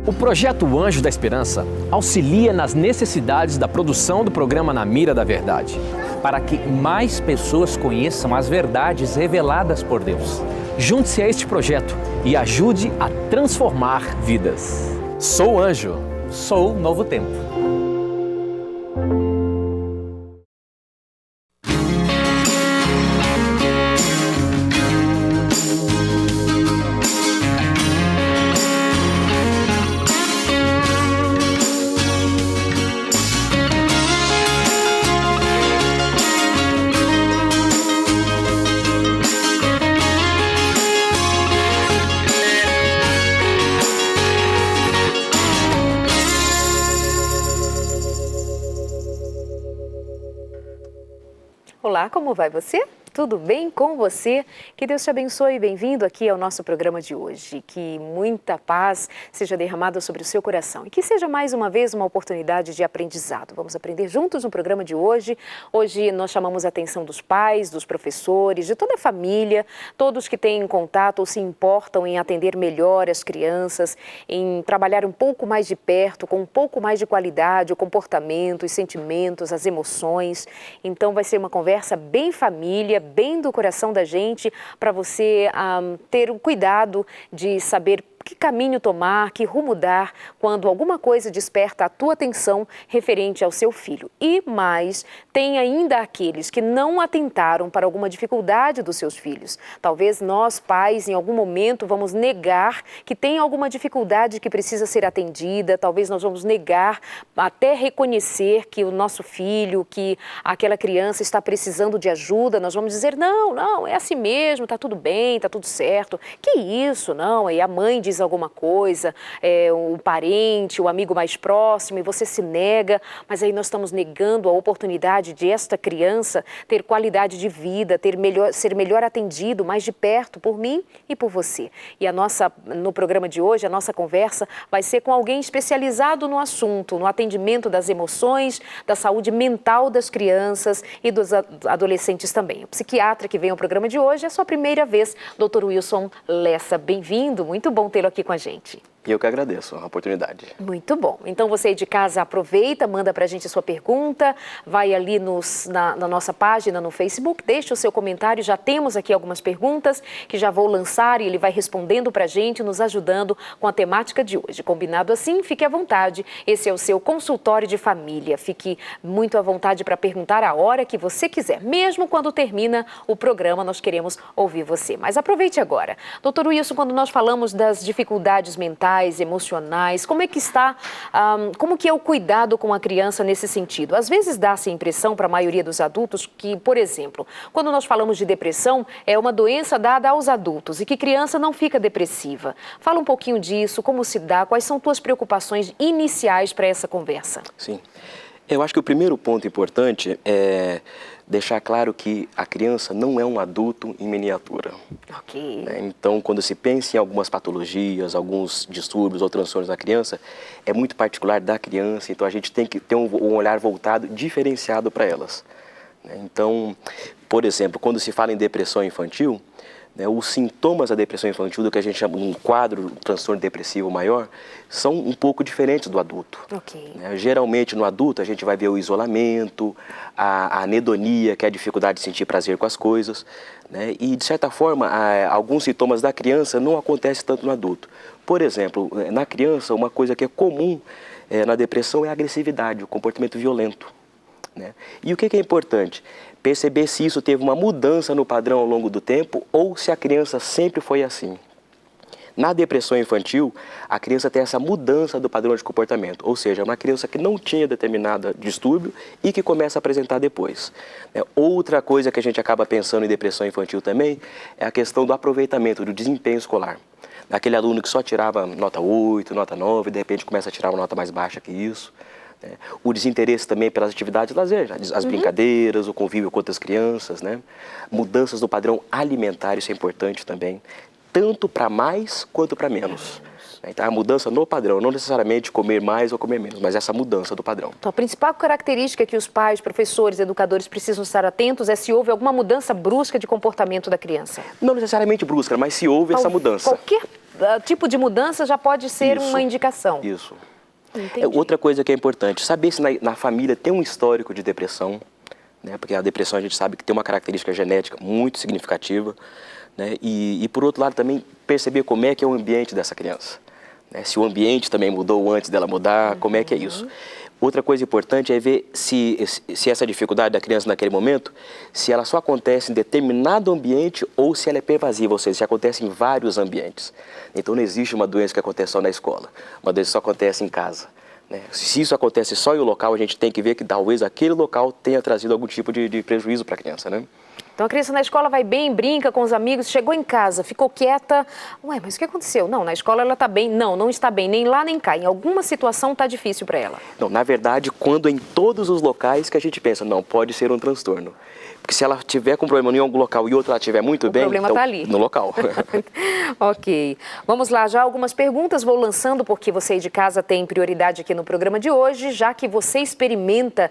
O Projeto Anjo da Esperança auxilia nas necessidades da produção do programa Na Mira da Verdade, para que mais pessoas conheçam as verdades reveladas por Deus. Junte-se a este projeto e ajude a transformar vidas. Sou Anjo, sou Novo Tempo. Olá, como vai você? Tudo bem com você? Que Deus te abençoe e bem-vindo aqui ao nosso programa de hoje. Que muita paz seja derramada sobre o seu coração e que seja mais uma vez uma oportunidade de aprendizado. Vamos aprender juntos no programa de hoje. Hoje nós chamamos a atenção dos pais, dos professores, de toda a família, todos que têm contato ou se importam em atender melhor as crianças, em trabalhar um pouco mais de perto, com um pouco mais de qualidade, o comportamento, os sentimentos, as emoções. Então vai ser uma conversa bem família, bem do coração da gente, para você ter o cuidado de saber que caminho tomar, que rumo dar quando alguma coisa desperta a tua atenção referente ao seu filho. E mais, tem ainda aqueles que não atentaram para alguma dificuldade dos seus filhos. Talvez nós, pais, em algum momento vamos negar que tem alguma dificuldade que precisa ser atendida, talvez nós vamos negar até reconhecer que o nosso filho, que aquela criança está precisando de ajuda, nós vamos dizer, não, é assim mesmo, tá tudo bem, tá tudo certo, que isso, não, aí a mãe diz alguma coisa, o parente, o amigo mais próximo, e você se nega, mas aí nós estamos negando a oportunidade de esta criança ter qualidade de vida, ser melhor atendido, mais de perto por mim e por você. E no programa de hoje, a nossa conversa vai ser com alguém especializado no assunto, no atendimento das emoções, da saúde mental das crianças e dos adolescentes também. O psiquiatra que vem ao programa de hoje é a sua primeira vez, Dr. Wilson Lessa. Bem-vindo, muito bom tê-lo aqui com a gente. E eu que agradeço a oportunidade. Muito bom. Então você aí de casa aproveita, manda pra gente a sua pergunta, vai ali na nossa página no Facebook, deixa o seu comentário, já temos aqui algumas perguntas que já vou lançar e ele vai respondendo pra gente, nos ajudando com a temática de hoje. Combinado assim? Fique à vontade, esse é o seu consultório de família, fique muito à vontade para perguntar a hora que você quiser, mesmo quando termina o programa, nós queremos ouvir você. Mas aproveite agora. Doutor Wilson, quando nós falamos das dificuldades mentais, emocionais, como é que está, como que é o cuidado com a criança nesse sentido? Às vezes dá-se a impressão para a maioria dos adultos que, por exemplo, quando nós falamos de depressão, é uma doença dada aos adultos e que criança não fica depressiva. Fala um pouquinho disso, como se dá, quais são tuas preocupações iniciais para essa conversa? Sim, eu acho que o primeiro ponto importante é deixar claro que a criança não é um adulto em miniatura. Ok. Então, quando se pensa em algumas patologias, alguns distúrbios ou transtornos da criança, é muito particular da criança, então a gente tem que ter um olhar voltado, diferenciado para elas. Então, por exemplo, quando se fala em depressão infantil, os sintomas da depressão infantil, do que a gente chama de um quadro transtorno depressivo maior, são um pouco diferentes do adulto. Okay. Geralmente no adulto a gente vai ver o isolamento, a anedonia, que é a dificuldade de sentir prazer com as coisas, e de certa forma alguns sintomas da criança não acontecem tanto no adulto. Por exemplo, na criança uma coisa que é comum na depressão é a agressividade, o comportamento violento. E o que é importante? Perceber se isso teve uma mudança no padrão ao longo do tempo ou se a criança sempre foi assim. Na depressão infantil, a criança tem essa mudança do padrão de comportamento, ou seja, uma criança que não tinha determinado distúrbio e que começa a apresentar depois. Outra coisa que a gente acaba pensando em depressão infantil também é a questão do aproveitamento, do desempenho escolar. Aquele aluno que só tirava nota 8, nota 9, de repente começa a tirar uma nota mais baixa que isso. O desinteresse também pelas atividades de lazer, as brincadeiras, o convívio com outras crianças, mudanças do padrão alimentar, isso é importante também, tanto para mais quanto para menos. Então, a mudança no padrão, não necessariamente comer mais ou comer menos, mas essa mudança do padrão. Então, a principal característica que os pais, professores, educadores precisam estar atentos é se houve alguma mudança brusca de comportamento da criança. Não necessariamente brusca, mas se houve essa mudança. Qualquer tipo de mudança já pode ser Isso, uma indicação. Isso. Entendi. Outra coisa que é importante, saber se na família tem um histórico de depressão, né? Porque a depressão a gente sabe que tem uma característica genética muito significativa, né? E por outro lado também perceber como é que é o ambiente dessa criança, né? Se o ambiente também mudou antes dela mudar, como é que é isso. Outra coisa importante é ver se essa dificuldade da criança naquele momento, se ela só acontece em determinado ambiente ou se ela é pervasiva, ou seja, se acontece em vários ambientes. Então não existe uma doença que acontece só na escola, uma doença só acontece em casa, né? Se isso acontece só em um local, a gente tem que ver que talvez aquele local tenha trazido algum tipo de prejuízo para a criança, né? Então a criança na escola vai bem, brinca com os amigos, chegou em casa, ficou quieta. Ué, mas o que aconteceu? Não, na escola ela está bem. Não, não está bem, nem lá nem cá. Em alguma situação está difícil para ela. Não, na verdade, quando em todos os locais que a gente pensa, não, pode ser um transtorno. Porque se ela tiver com problema em algum local e outro ela estiver muito bem, o problema está ali. No local. Ok. Vamos lá, já algumas perguntas vou lançando, porque você aí de casa tem prioridade aqui no programa de hoje, já que você experimenta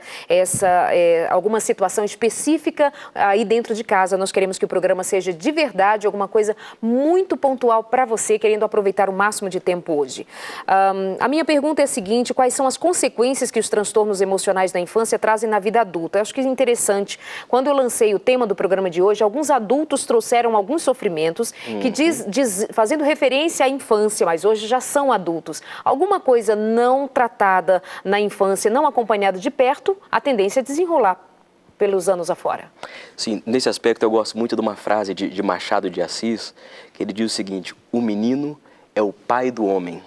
alguma situação específica aí dentro de casa. Nós queremos que o programa seja de verdade, alguma coisa muito pontual para você, querendo aproveitar o máximo de tempo hoje. A minha pergunta é a seguinte: quais são as consequências que os transtornos emocionais da infância trazem na vida adulta? Eu acho que é interessante. Quando eu lancei o tema do programa de hoje, alguns adultos trouxeram alguns sofrimentos que fazendo referência à infância, mas hoje já são adultos. Alguma coisa não tratada na infância, não acompanhada de perto, a tendência é desenrolar pelos anos afora. Sim, nesse aspecto eu gosto muito de uma frase de Machado de Assis, que ele diz o seguinte: o menino é o pai do homem.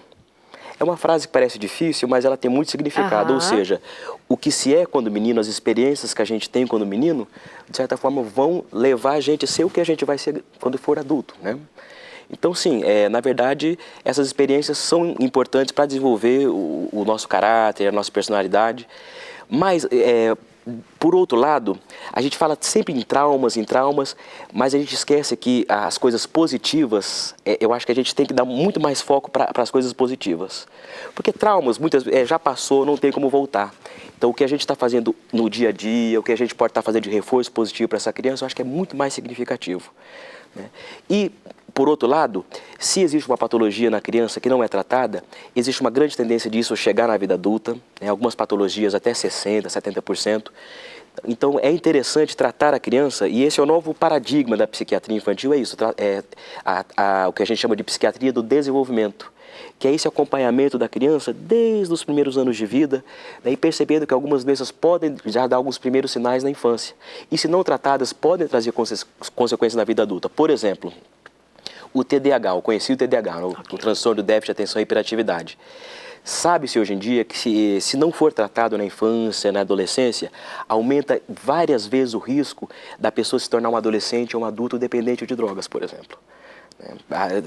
É uma frase que parece difícil, mas ela tem muito significado, ou seja, o que se é quando menino, as experiências que a gente tem quando menino, de certa forma vão levar a gente a ser o que a gente vai ser quando for adulto, né? Então, sim, na verdade, essas experiências são importantes para desenvolver o nosso caráter, a nossa personalidade, mas, por outro lado, a gente fala sempre em traumas, mas a gente esquece que as coisas positivas, eu acho que a gente tem que dar muito mais foco para as coisas positivas. Porque traumas, muitas vezes, já passou, não tem como voltar. Então, o que a gente está fazendo no dia a dia, o que a gente pode estar fazendo de reforço positivo para essa criança, eu acho que é muito mais significativo, né? E, por outro lado, se existe uma patologia na criança que não é tratada, existe uma grande tendência disso chegar na vida adulta, né? Algumas patologias até 60%, 70%. Então é interessante tratar a criança, e esse é o novo paradigma da psiquiatria infantil, é isso, o que a gente chama de psiquiatria do desenvolvimento, que é esse acompanhamento da criança desde os primeiros anos de vida, né, e percebendo que algumas doenças podem já dar alguns primeiros sinais na infância, e se não tratadas podem trazer consequências na vida adulta. Por exemplo, o TDAH, o conhecido TDAH, o transtorno do déficit de atenção e hiperatividade. Sabe-se hoje em dia que se não for tratado na infância, na adolescência, aumenta várias vezes o risco da pessoa se tornar um adolescente ou um adulto dependente de drogas, por exemplo.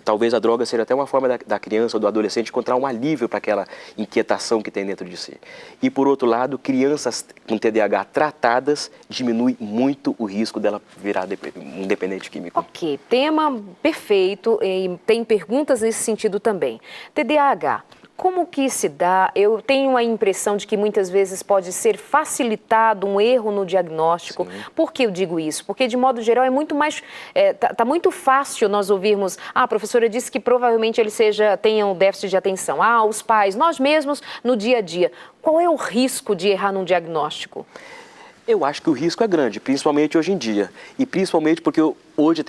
Talvez a droga seja até uma forma da criança ou do adolescente encontrar um alívio para aquela inquietação que tem dentro de si. E, por outro lado, crianças com TDAH tratadas diminui muito o risco dela virar um dependente químico. Ok, tema perfeito, e tem perguntas nesse sentido também. TDAH. Como que se dá? Eu tenho a impressão de que muitas vezes pode ser facilitado um erro no diagnóstico. Sim. Por que eu digo isso? Porque, de modo geral, é muito mais... Tá muito fácil nós ouvirmos: a professora disse que provavelmente ele tenha um déficit de atenção. Os pais, nós mesmos, no dia a dia. Qual é o risco de errar num diagnóstico? Eu acho que o risco é grande, principalmente hoje em dia. E principalmente porque hoje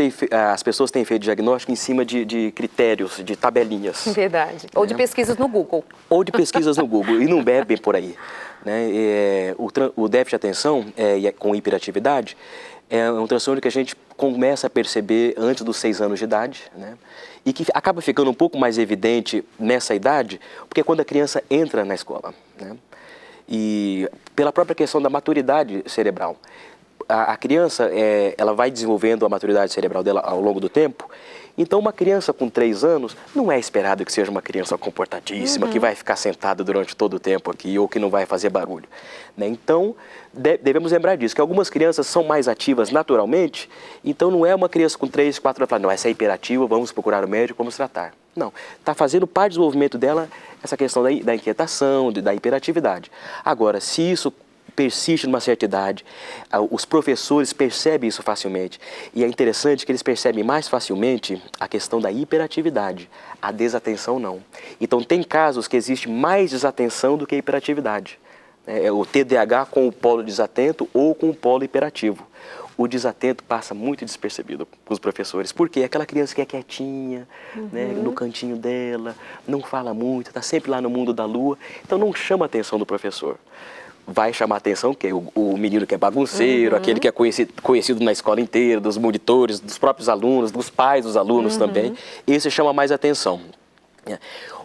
as pessoas têm feito diagnóstico em cima de critérios, de tabelinhas. Verdade. Ou de pesquisas no Google. Ou de pesquisas no Google, e não bebem por aí, né? O déficit de atenção com hiperatividade é um transtorno que a gente começa a perceber antes dos 6 anos de idade, né? E que acaba ficando um pouco mais evidente nessa idade, porque é quando a criança entra na escola, né? E pela própria questão da maturidade cerebral. A criança, ela vai desenvolvendo a maturidade cerebral dela ao longo do tempo. Então, uma criança com 3 anos, não é esperado que seja uma criança comportadíssima, que vai ficar sentada durante todo o tempo aqui, ou que não vai fazer barulho, né? Então, devemos lembrar disso, que algumas crianças são mais ativas naturalmente, então não é uma criança com 3, 4 anos, não, essa é hiperativa, vamos procurar o médico, vamos tratar. Não, está fazendo parte do desenvolvimento dela essa questão da inquietação, da hiperatividade. Agora, se isso persiste numa certa idade. Os professores percebem isso facilmente. E é interessante que eles percebem mais facilmente a questão da hiperatividade. A desatenção não. Então tem casos que existe mais desatenção do que hiperatividade. O TDAH com o polo desatento ou com o polo hiperativo. O desatento passa muito despercebido para os professores, porque é aquela criança que é quietinha, né, no cantinho dela, não fala muito, está sempre lá no mundo da lua, então não chama a atenção do professor. Vai chamar a atenção o menino que é bagunceiro, aquele que é conhecido na escola inteira, dos monitores, dos próprios alunos, dos pais dos alunos também, esse chama mais atenção.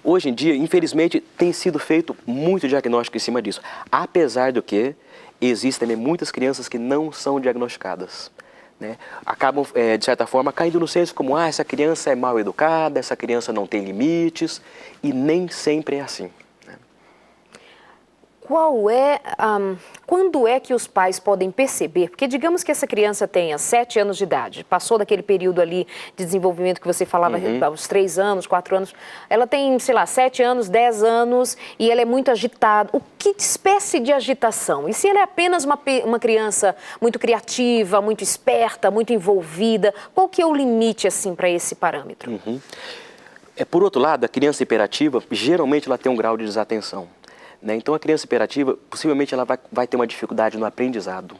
Hoje em dia, infelizmente, tem sido feito muito diagnóstico em cima disso, apesar do que existem também muitas crianças que não são diagnosticadas, né? Acabam, de certa forma, caindo no senso como, essa criança é mal educada, essa criança não tem limites, e nem sempre é assim. Quando é que os pais podem perceber? Porque digamos que essa criança tenha 7 anos de idade, passou daquele período ali de desenvolvimento que você falava, aos 3 anos, 4 anos, ela tem, sei lá, 7 anos, 10 anos e ela é muito agitada. Que espécie de agitação? E se ela é apenas uma criança muito criativa, muito esperta, muito envolvida, qual que é o limite, assim, para esse parâmetro? Por outro lado, a criança hiperativa, geralmente ela tem um grau de desatenção. Né? Então, a criança hiperativa, possivelmente, ela vai ter uma dificuldade no aprendizado.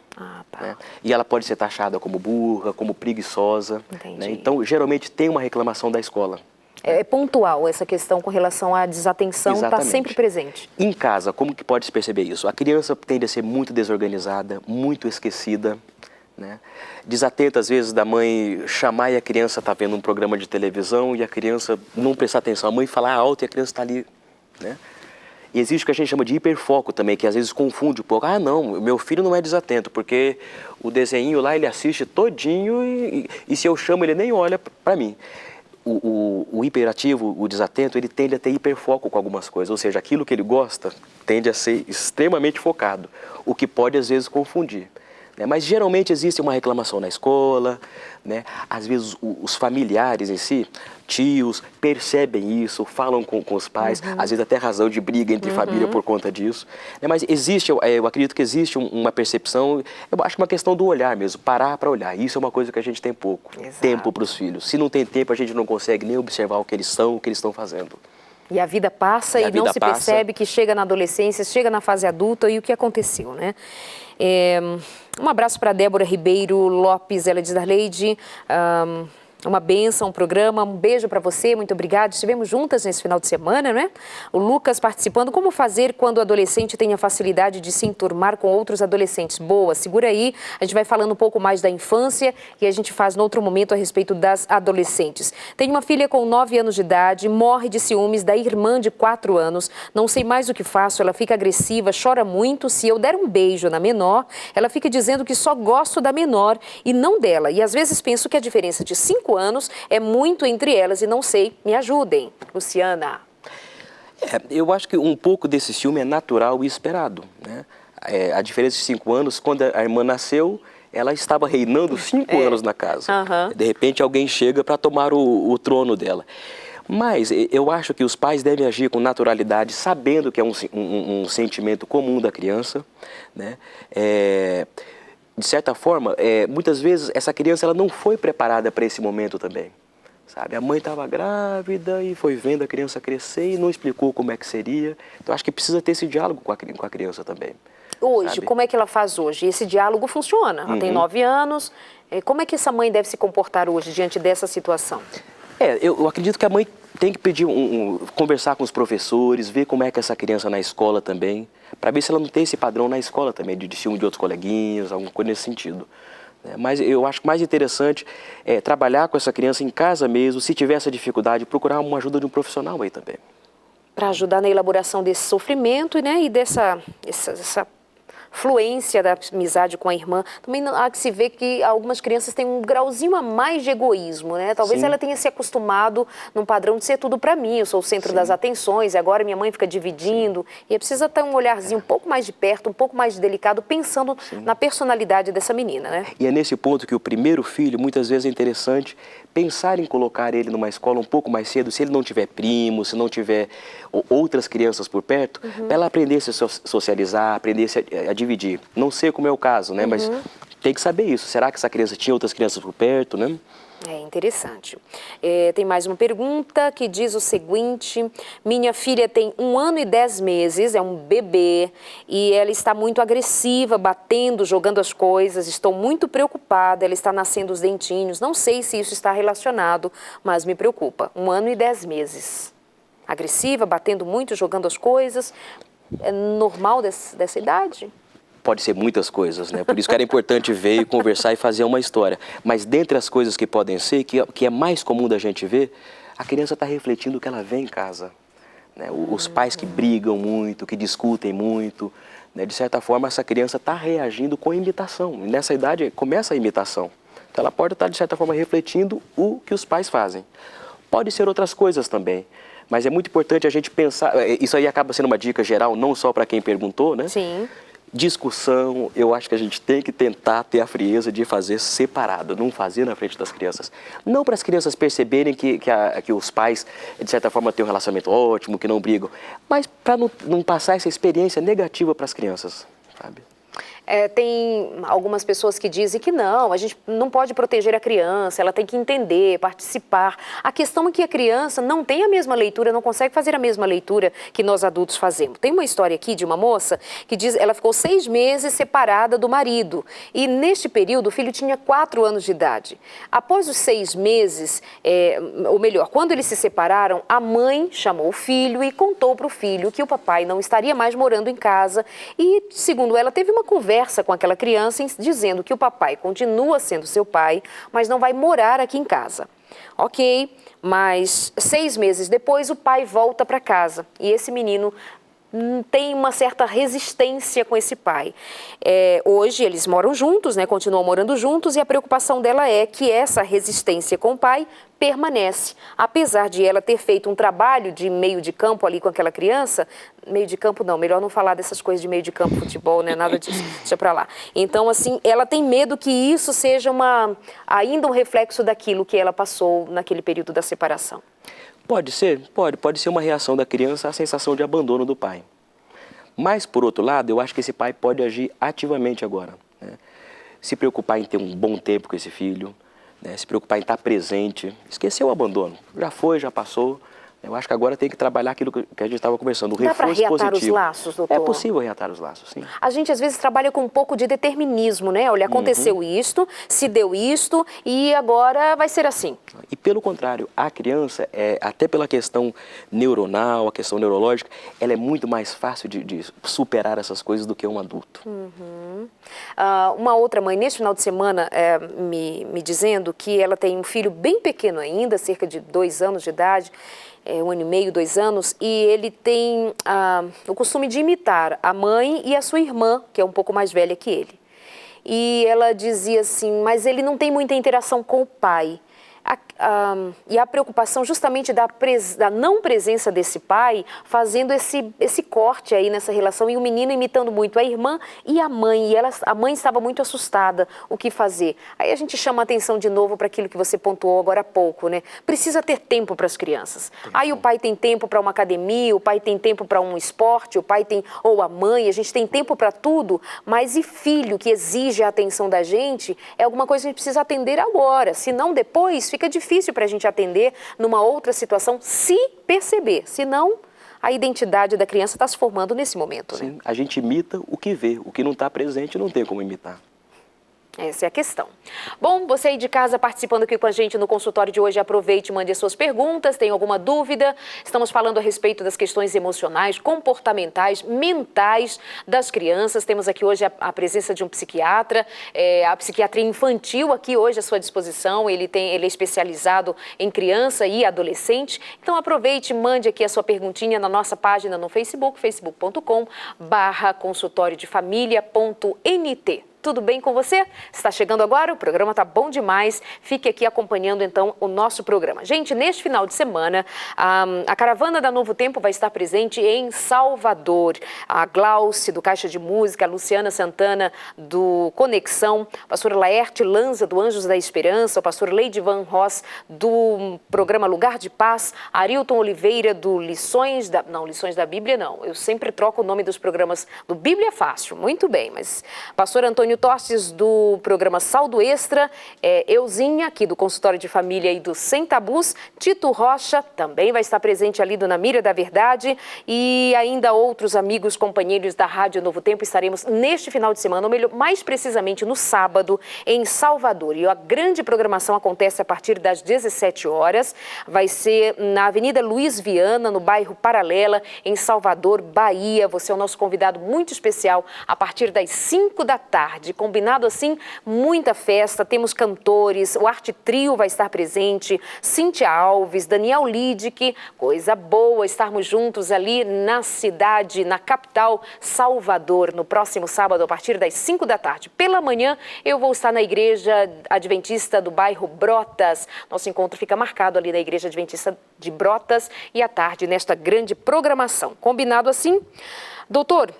Né? E ela pode ser taxada como burra, como preguiçosa. Né? Então, geralmente, tem uma reclamação da escola. É pontual essa questão com relação à desatenção, está sempre presente. Em casa, como que pode se perceber isso? A criança tende a ser muito desorganizada, muito esquecida, né? Desatenta, às vezes, da mãe chamar e a criança está vendo um programa de televisão e a criança não prestar atenção. A mãe fala alto e a criança está ali, né? E existe o que a gente chama de hiperfoco também, que às vezes confunde um pouco. Não, meu filho não é desatento, porque o desenho lá ele assiste todinho e se eu chamo ele nem olha para mim. O hiperativo, o desatento, ele tende a ter hiperfoco com algumas coisas, ou seja, aquilo que ele gosta tende a ser extremamente focado, o que pode às vezes confundir. Mas geralmente existe uma reclamação na escola, né? Às vezes os familiares em si, tios, percebem isso, falam com os pais, às vezes até razão de briga entre família por conta disso. Mas existe, eu acredito que existe uma percepção, eu acho que é uma questão do olhar mesmo, parar para olhar. Isso é uma coisa que a gente tem pouco, tempo para os filhos. Se não tem tempo, a gente não consegue nem observar o que eles são, o que eles estão fazendo. E a vida passa e não se percebe que chega na adolescência, chega na fase adulta e o que aconteceu, né? Um abraço para Débora Ribeiro Lopes, ela diz: Darleide, uma bênção, um programa, um beijo para você, muito obrigada. Estivemos juntas nesse final de semana, né? O Lucas participando. Como fazer quando o adolescente tem a facilidade de se enturmar com outros adolescentes? Boa, segura aí, a gente vai falando um pouco mais da infância e a gente faz no outro momento a respeito das adolescentes. Tenho uma filha com 9 anos de idade, morre de ciúmes da irmã de 4 anos, não sei mais o que faço, ela fica agressiva, chora muito. Se eu der um beijo na menor, ela fica dizendo que só gosto da menor e não dela. E às vezes penso que a diferença de 5 anos é muito entre elas e não sei, me ajudem. Luciana. Eu acho que um pouco desse ciúme é natural e esperado, né? A diferença de 5 anos, quando a irmã nasceu, ela estava reinando 5 anos na casa. De repente alguém chega para tomar o trono dela. Mas eu acho que os pais devem agir com naturalidade, sabendo que é um sentimento comum da criança, né? De certa forma, muitas vezes essa criança ela não foi preparada para esse momento também, sabe? A mãe estava grávida e foi vendo a criança crescer e não explicou como é que seria. Então, acho que precisa ter esse diálogo com a criança também. Hoje, sabe? como é que ela faz hoje? Esse diálogo funciona. Ela tem 9 anos. Como é que essa mãe deve se comportar hoje diante dessa situação? Eu acredito que a mãe tem que pedir conversar com os professores, ver como é que essa criança na escola também, para ver se ela não tem esse padrão na escola também, de ciúme de outros coleguinhas, alguma coisa nesse sentido. Mas eu acho que mais interessante é trabalhar com essa criança em casa mesmo, se tiver essa dificuldade, procurar uma ajuda de um profissional aí também. Para ajudar na elaboração desse sofrimento, né, e dessa fluência da amizade com a irmã. Também há que se ver que algumas crianças têm um grauzinho a mais de egoísmo, né? Talvez ela tenha se acostumado num padrão de ser tudo para mim, eu sou o centro das atenções, e agora minha mãe fica dividindo. E precisa ter um olharzinho um pouco mais de perto, um pouco mais delicado, pensando na personalidade dessa menina, né? E é nesse ponto que o primeiro filho, muitas vezes é interessante pensar em colocar ele numa escola um pouco mais cedo, se ele não tiver primo, se não tiver outras crianças por perto, para ela aprender a se socializar, aprender a dividir. Não sei como é o caso, né? Mas tem que saber isso. Será que essa criança tinha outras crianças por perto, né? É interessante. Tem mais uma pergunta que diz o seguinte: minha filha tem 1 ano e 10 meses, é um bebê, e ela está muito agressiva, batendo, jogando as coisas. Estou muito preocupada, ela está nascendo os dentinhos. Não sei se isso está relacionado, mas me preocupa. 1 ano e 10 meses. Agressiva, batendo muito, jogando as coisas. É normal dessa idade? Pode ser muitas coisas, né? Por isso que era importante ver e conversar e fazer uma história. Mas dentre as coisas que podem ser, que é mais comum da gente ver, a criança está refletindo o que ela vê em casa. Né? Os pais que brigam muito, que discutem muito, né? De certa forma essa criança está reagindo com imitação. E nessa idade começa a imitação. Então ela pode estar de certa forma refletindo o que os pais fazem. Pode ser outras coisas também. Mas é muito importante a gente pensar, isso aí acaba sendo uma dica geral, não só para quem perguntou, né? Sim. Discussão, eu acho que a gente tem que tentar ter a frieza de fazer separado, não fazer na frente das crianças. Não para as crianças perceberem que os pais, de certa forma, têm um relacionamento ótimo, que não brigam, mas para não passar essa experiência negativa para as crianças, sabe? Tem algumas pessoas que dizem que não, a gente não pode proteger a criança, ela tem que entender, participar. A questão é que a criança não tem a mesma leitura, não consegue fazer a mesma leitura que nós adultos fazemos. Tem uma história aqui de uma moça que diz ela ficou 6 meses separada do marido e neste período o filho tinha 4 anos de idade. Após os 6 meses, ou melhor, quando eles se separaram, a mãe chamou o filho e contou para o filho que o papai não estaria mais morando em casa e, segundo ela, teve uma conversa com aquela criança dizendo que o papai continua sendo seu pai, mas não vai morar aqui em casa. Ok, mas 6 meses depois o pai volta para casa e esse menino tem uma certa resistência com esse pai. Hoje eles moram juntos, né, continuam morando juntos e a preocupação dela é que essa resistência com o pai permanece. Apesar de ela ter feito um trabalho de meio de campo ali com aquela criança, meio de campo não, melhor não falar dessas coisas de meio de campo, futebol, né, nada disso, deixa pra lá. Então, assim, ela tem medo que isso seja ainda um reflexo daquilo que ela passou naquele período da separação. Pode ser, pode ser uma reação da criança à sensação de abandono do pai. Mas, por outro lado, eu acho que esse pai pode agir ativamente agora, né? Se preocupar em ter um bom tempo com esse filho, né? Se preocupar em estar presente, esquecer o abandono. Já foi, já passou. Eu acho que agora tem que trabalhar aquilo que a gente estava conversando, o reforço positivo. Dá para reatar os laços, doutor? É possível reatar os laços, sim. A gente, às vezes, trabalha com um pouco de determinismo, né? Olha, aconteceu isto, se deu isto e agora vai ser assim. E, pelo contrário, a criança, até pela questão neuronal, a questão neurológica, ela é muito mais fácil de superar essas coisas do que um adulto. Uma outra mãe, neste final de semana, me dizendo que ela tem um filho bem pequeno ainda, cerca de 2 anos de idade, 1 ano e meio, 2 anos, e ele tem o costume de imitar a mãe e a sua irmã, que é um pouco mais velha que ele. E ela dizia assim, mas ele não tem muita interação com o pai. E a preocupação justamente da não presença desse pai, fazendo esse corte aí nessa relação, e o menino imitando muito a irmã e a mãe, e a mãe estava muito assustada, o que fazer? Aí a gente chama a atenção de novo para aquilo que você pontuou agora há pouco, né? Precisa ter tempo para as crianças. Aí o pai tem tempo para uma academia, o pai tem tempo para um esporte, o pai tem, ou a mãe, a gente tem tempo para tudo, mas e filho que exige a atenção da gente, é alguma coisa que a gente precisa atender agora, senão depois fica difícil para a gente atender numa outra situação, se perceber. Senão, a identidade da criança está se formando nesse momento. Sim, né? A gente imita o que vê. O que não está presente não tem como imitar. Essa é a questão. Bom, você aí de casa participando aqui com a gente no consultório de hoje, aproveite e mande as suas perguntas, tem alguma dúvida? Estamos falando a respeito das questões emocionais, comportamentais, mentais das crianças. Temos aqui hoje a presença de um psiquiatra, a psiquiatria infantil aqui hoje à sua disposição. Ele é especializado em criança e adolescente. Então aproveite e mande aqui a sua perguntinha na nossa página no Facebook, facebook.com/consultoriodefamilia.nt. Tudo bem com você? Está chegando agora? O programa tá bom demais. Fique aqui acompanhando então o nosso programa. Gente, neste final de semana, a caravana da Novo Tempo vai estar presente em Salvador. A Glauce, do Caixa de Música, a Luciana Santana, do Conexão, a pastora Laerte Lanza, do Anjos da Esperança, o pastor Leidivan Ross, do programa Lugar de Paz, Arilton Oliveira, do Lições da Bíblia não. Eu sempre troco o nome dos programas do Bíblia Fácil. Muito bem, mas pastor Antônio Tostes, do programa Saldo Extra, Euzinha, aqui do Consultório de Família e do Sem Tabus, Tito Rocha, também vai estar presente ali do Na Mira da Verdade, e ainda outros amigos, companheiros da Rádio Novo Tempo. Estaremos neste final de semana, ou melhor, mais precisamente no sábado, em Salvador. E a grande programação acontece a partir das 17 horas, vai ser na Avenida Luiz Viana, no bairro Paralela, em Salvador, Bahia. Você é o nosso convidado muito especial a partir das 5 da tarde. Combinado assim, muita festa, temos cantores, o Arte Trio vai estar presente, Cíntia Alves, Daniel Lidick, coisa boa estarmos juntos ali na cidade, na capital, Salvador, no próximo sábado, a partir das 5 da tarde. Pela manhã, eu vou estar na Igreja Adventista do bairro Brotas. Nosso encontro fica marcado ali na Igreja Adventista de Brotas, e à tarde, nesta grande programação. Combinado assim? Doutor,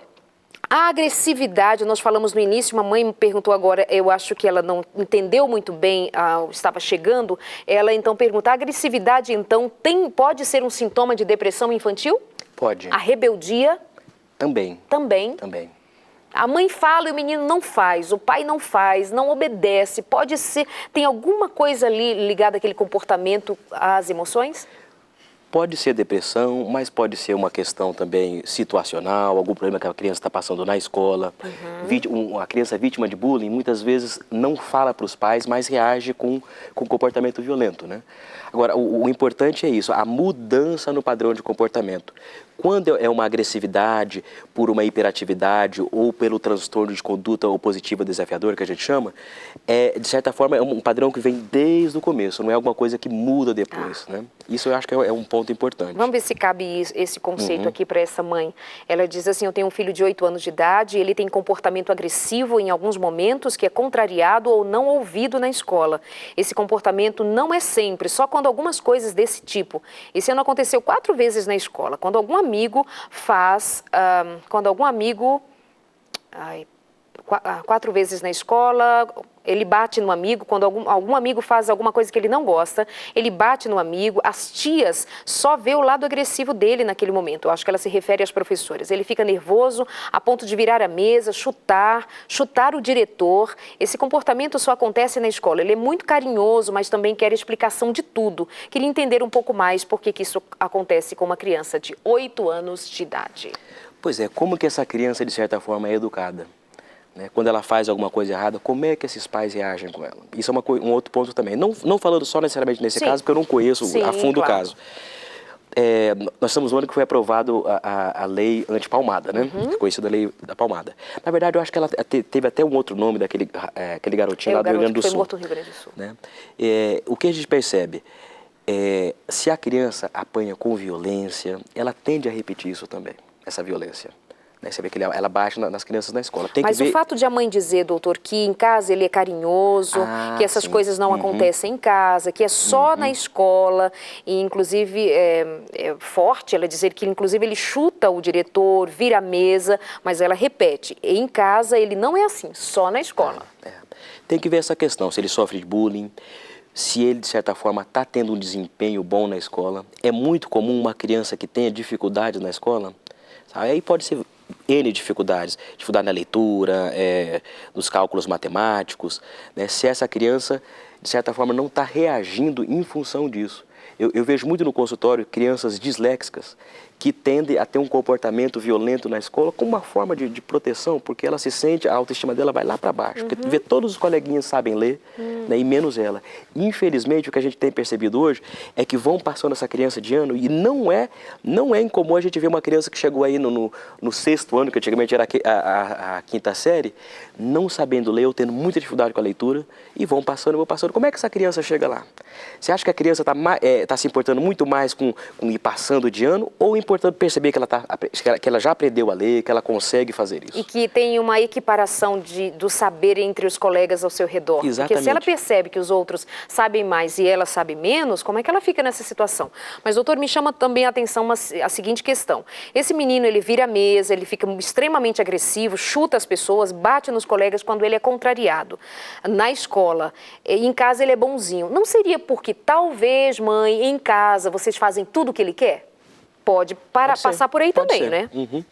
a agressividade, nós falamos no início, uma mãe me perguntou agora, eu acho que ela não entendeu muito bem, estava chegando, ela então pergunta, a agressividade então pode ser um sintoma de depressão infantil? Pode. A rebeldia? Também. Também? Também. A mãe fala e o menino não faz, o pai não faz, não obedece, pode ser, tem alguma coisa ali ligada àquele comportamento às emoções? Pode ser depressão, mas pode ser uma questão também situacional, algum problema que a criança está passando na escola. A criança vítima de bullying muitas vezes não fala para os pais, mas reage com comportamento violento, né? Agora, o importante é isso, a mudança no padrão de comportamento. Quando é uma agressividade por uma hiperatividade ou pelo transtorno de conduta opositiva desafiadora, que a gente chama, de certa forma é um padrão que vem desde o começo, não é alguma coisa que muda depois, né? Isso eu acho que é um ponto importante. Vamos ver se cabe esse conceito aqui para essa mãe. Ela diz assim, eu tenho um filho de 8 anos de idade, ele tem comportamento agressivo em alguns momentos, que é contrariado ou não ouvido na escola. Esse comportamento não é sempre, só quando algumas coisas desse tipo. Esse ano aconteceu 4 vezes na escola, quando algum amigo faz, 4 vezes na escola, ele bate no amigo, quando algum amigo faz alguma coisa que ele não gosta, ele bate no amigo, as tias só vê o lado agressivo dele naquele momento, eu acho que ela se refere às professoras, ele fica nervoso a ponto de virar a mesa, chutar o diretor, esse comportamento só acontece na escola, ele é muito carinhoso, mas também quer explicação de tudo, queria entender um pouco mais por que isso acontece com uma criança de 8 anos de idade. Pois é, como que essa criança de certa forma é educada? Quando ela faz alguma coisa errada, como é que esses pais reagem com ela? Isso é um outro ponto também. Não falando só necessariamente nesse caso, porque eu não conheço a fundo o caso. Nós estamos no ano que foi aprovado a lei antipalmada, né? Conhecida a lei da palmada. Na verdade, eu acho que ela teve até um outro nome daquele garotinho lá do Rio Grande do Sul. Foi morto no Rio Grande do Sul. Né? O que a gente percebe? Se a criança apanha com violência, ela tende a repetir isso também, essa violência. Você vê que ela bate nas crianças na escola. Mas o fato de a mãe dizer, doutor, que em casa ele é carinhoso, que essas coisas não acontecem em casa, que é só na escola, e inclusive é forte ela dizer que inclusive ele chuta o diretor, vira a mesa, mas ela repete, em casa ele não é assim, só na escola. Tem que ver essa questão, se ele sofre de bullying, se ele de certa forma está tendo um desempenho bom na escola. É muito comum uma criança que tenha dificuldades na escola, sabe? Aí pode ser N dificuldade na leitura, nos cálculos matemáticos, né? Se essa criança, de certa forma, não está reagindo em função disso. Eu vejo muito no consultório crianças disléxicas que tendem a ter um comportamento violento na escola como uma forma de proteção, porque ela se sente, a autoestima dela vai lá para baixo, porque vê todos os coleguinhas sabem ler, né, e menos ela. Infelizmente, o que a gente tem percebido hoje é que vão passando essa criança de ano e não é incomum a gente ver uma criança que chegou aí no 6º ano, que antigamente era a 5ª série, não sabendo ler ou tendo muita dificuldade com a leitura, e vão passando. Como é que essa criança chega lá? Você acha que a criança está se importando muito mais com ir passando de ano ou importante perceber que ela já aprendeu a ler, que ela consegue fazer isso. E que tem uma equiparação do saber entre os colegas ao seu redor. Exatamente. Porque se ela percebe que os outros sabem mais e ela sabe menos, como é que ela fica nessa situação? Mas, doutor, me chama também a atenção a seguinte questão. Esse menino, ele vira a mesa, ele fica extremamente agressivo, chuta as pessoas, bate nos colegas quando ele é contrariado. Na escola, em casa ele é bonzinho. Não seria porque talvez, mãe, em casa, vocês fazem tudo o que ele quer? Pode passar por aí também, né? Uhum.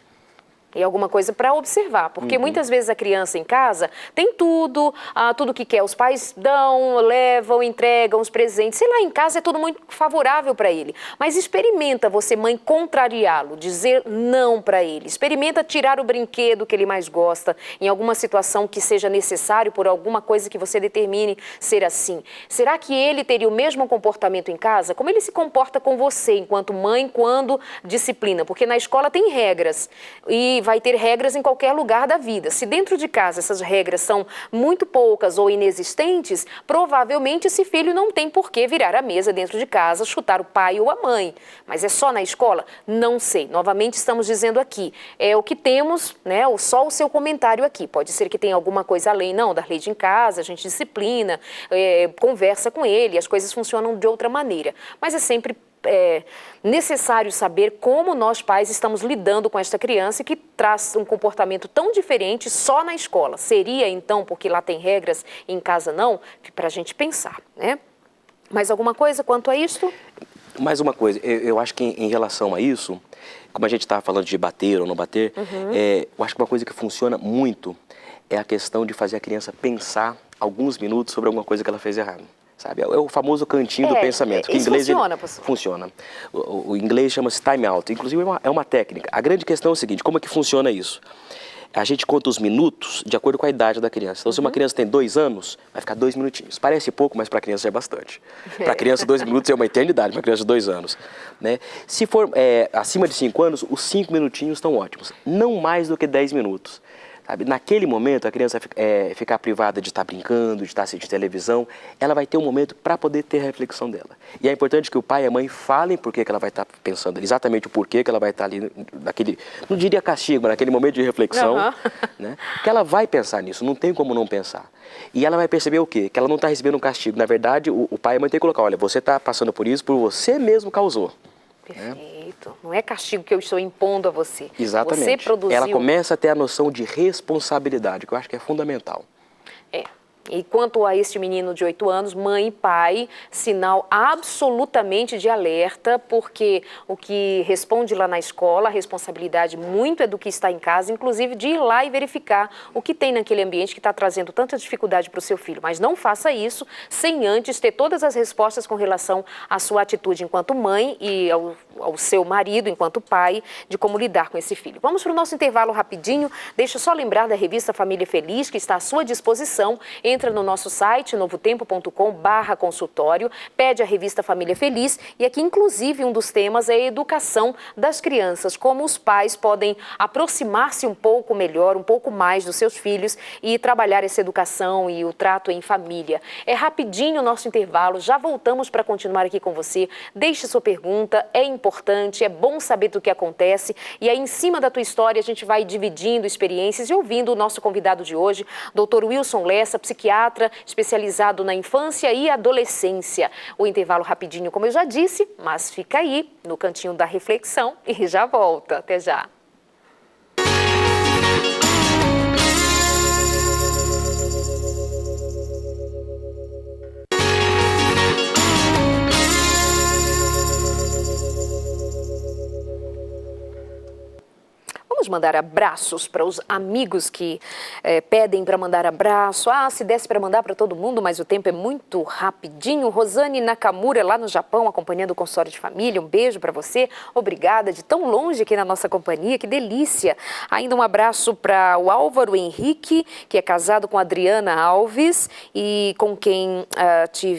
E alguma coisa para observar, porque muitas vezes a criança em casa tem tudo, tudo que quer. Os pais dão, levam, entregam os presentes. Sei lá, em casa é tudo muito favorável para ele. Mas experimenta você, mãe, contrariá-lo, dizer não para ele. Experimenta tirar o brinquedo que ele mais gosta em alguma situação que seja necessário por alguma coisa que você determine ser assim. Será que ele teria o mesmo comportamento em casa? Como ele se comporta com você enquanto mãe quando disciplina? Porque na escola tem regras e vai ter regras em qualquer lugar da vida. Se dentro de casa essas regras são muito poucas ou inexistentes, provavelmente esse filho não tem por que virar a mesa dentro de casa, chutar o pai ou a mãe. Mas é só na escola? Não sei. Novamente estamos dizendo aqui, é o que temos, né? Só o seu comentário aqui. Pode ser que tenha alguma coisa além, não, da lei de em casa, a gente disciplina, conversa com ele, as coisas funcionam de outra maneira. Mas é sempre necessário saber como nós pais estamos lidando com esta criança que traz um comportamento tão diferente só na escola. Seria então porque lá tem regras e em casa não? Para a gente pensar, né? Mais alguma coisa quanto a isto? Mais uma coisa, eu acho que em relação a isso, como a gente estava falando de bater ou não bater, eu acho que uma coisa que funciona muito é a questão de fazer a criança pensar alguns minutos sobre alguma coisa que ela fez errado. Sabe? É o famoso cantinho do pensamento. Que Isso inglês, funciona, professor? Funciona. O inglês chama-se time out. Inclusive é uma técnica. A grande questão é o seguinte, como é que funciona isso? A gente conta os minutos de acordo com a idade da criança. Então, se uma criança tem 2 anos, vai ficar 2 minutinhos. Parece pouco, mas para a criança é bastante. Para a criança, 2 minutos é uma eternidade, para uma criança de 2 anos. Né? Se for acima de 5 anos, os 5 minutinhos estão ótimos. Não mais do que 10 minutos. Sabe? Naquele momento, a criança ficar privada de estar brincando, de estar assistindo televisão, ela vai ter um momento para poder ter a reflexão dela. E é importante que o pai e a mãe falem por que ela vai estar pensando, exatamente o porquê que ela vai estar ali, naquele, não diria castigo, mas naquele momento de reflexão, né? Que ela vai pensar nisso, não tem como não pensar. E ela vai perceber o quê? Que ela não está recebendo um castigo. Na verdade, o pai e a mãe tem que colocar, olha, você está passando por isso, por você mesmo causou. Perfeito. Não é castigo que eu estou impondo a você. Exatamente. Você produziu... Ela começa a ter a noção de responsabilidade, que eu acho que é fundamental. E quanto a este menino de 8 anos, mãe e pai, sinal absolutamente de alerta, porque o que responde lá na escola, a responsabilidade muito é do que está em casa, inclusive de ir lá e verificar o que tem naquele ambiente que está trazendo tanta dificuldade para o seu filho. Mas não faça isso sem antes ter todas as respostas com relação à sua atitude enquanto mãe e ao seu marido enquanto pai, de como lidar com esse filho. Vamos para o nosso intervalo rapidinho. Deixa eu só lembrar da revista Família Feliz, que está à sua disposição. Entra no nosso site, novotempo.com/consultório, pede a revista Família Feliz e aqui, inclusive, um dos temas é a educação das crianças, como os pais podem aproximar-se um pouco melhor, um pouco mais dos seus filhos e trabalhar essa educação e o trato em família. É rapidinho o nosso intervalo, já voltamos para continuar aqui com você. Deixe sua pergunta, é importante, é bom saber do que acontece e aí, em cima da tua história, a gente vai dividindo experiências e ouvindo o nosso convidado de hoje, Dr. Wilson Lessa, psiquiatra especializado na infância e adolescência. O intervalo rapidinho, como eu já disse, mas fica aí no cantinho da reflexão e já volta. Até já. Vamos mandar abraços para os amigos que pedem para mandar abraço. Se desse para mandar para todo mundo, mas o tempo é muito rapidinho. Rosane Nakamura, lá no Japão, acompanhando o consultório de família. Um beijo para você. Obrigada de tão longe aqui na nossa companhia. Que delícia. Ainda um abraço para o Álvaro Henrique, que é casado com a Adriana Alves e com quem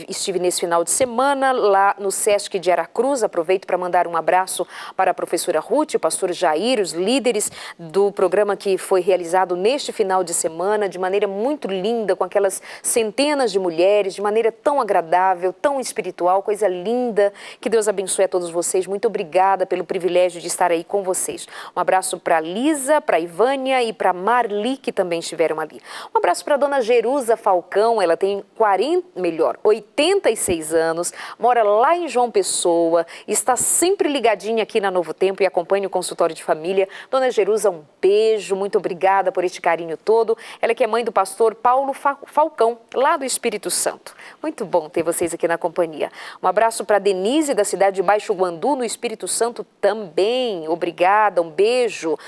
estive nesse final de semana lá no Sesc de Aracruz. Aproveito para mandar um abraço para a professora Ruth, o pastor Jair, os líderes do programa que foi realizado neste final de semana, de maneira muito linda, com aquelas centenas de mulheres, de maneira tão agradável, tão espiritual, coisa linda. Que Deus abençoe a todos vocês. Muito obrigada pelo privilégio de estar aí com vocês. Um abraço para Lisa, para Ivânia e para Marli, que também estiveram ali. Um abraço para a dona Jerusa Falcão, ela tem 86 anos, mora lá em João Pessoa, está sempre ligadinha aqui na Novo Tempo e acompanha o consultório de família. Dona Jerusa, um beijo, muito obrigada por este carinho todo. Ela que é mãe do pastor Paulo Falcão, lá do Espírito Santo. Muito bom ter vocês aqui na companhia. Um abraço para Denise, da cidade de Baixo Guandu, no Espírito Santo também. Obrigada, um beijo.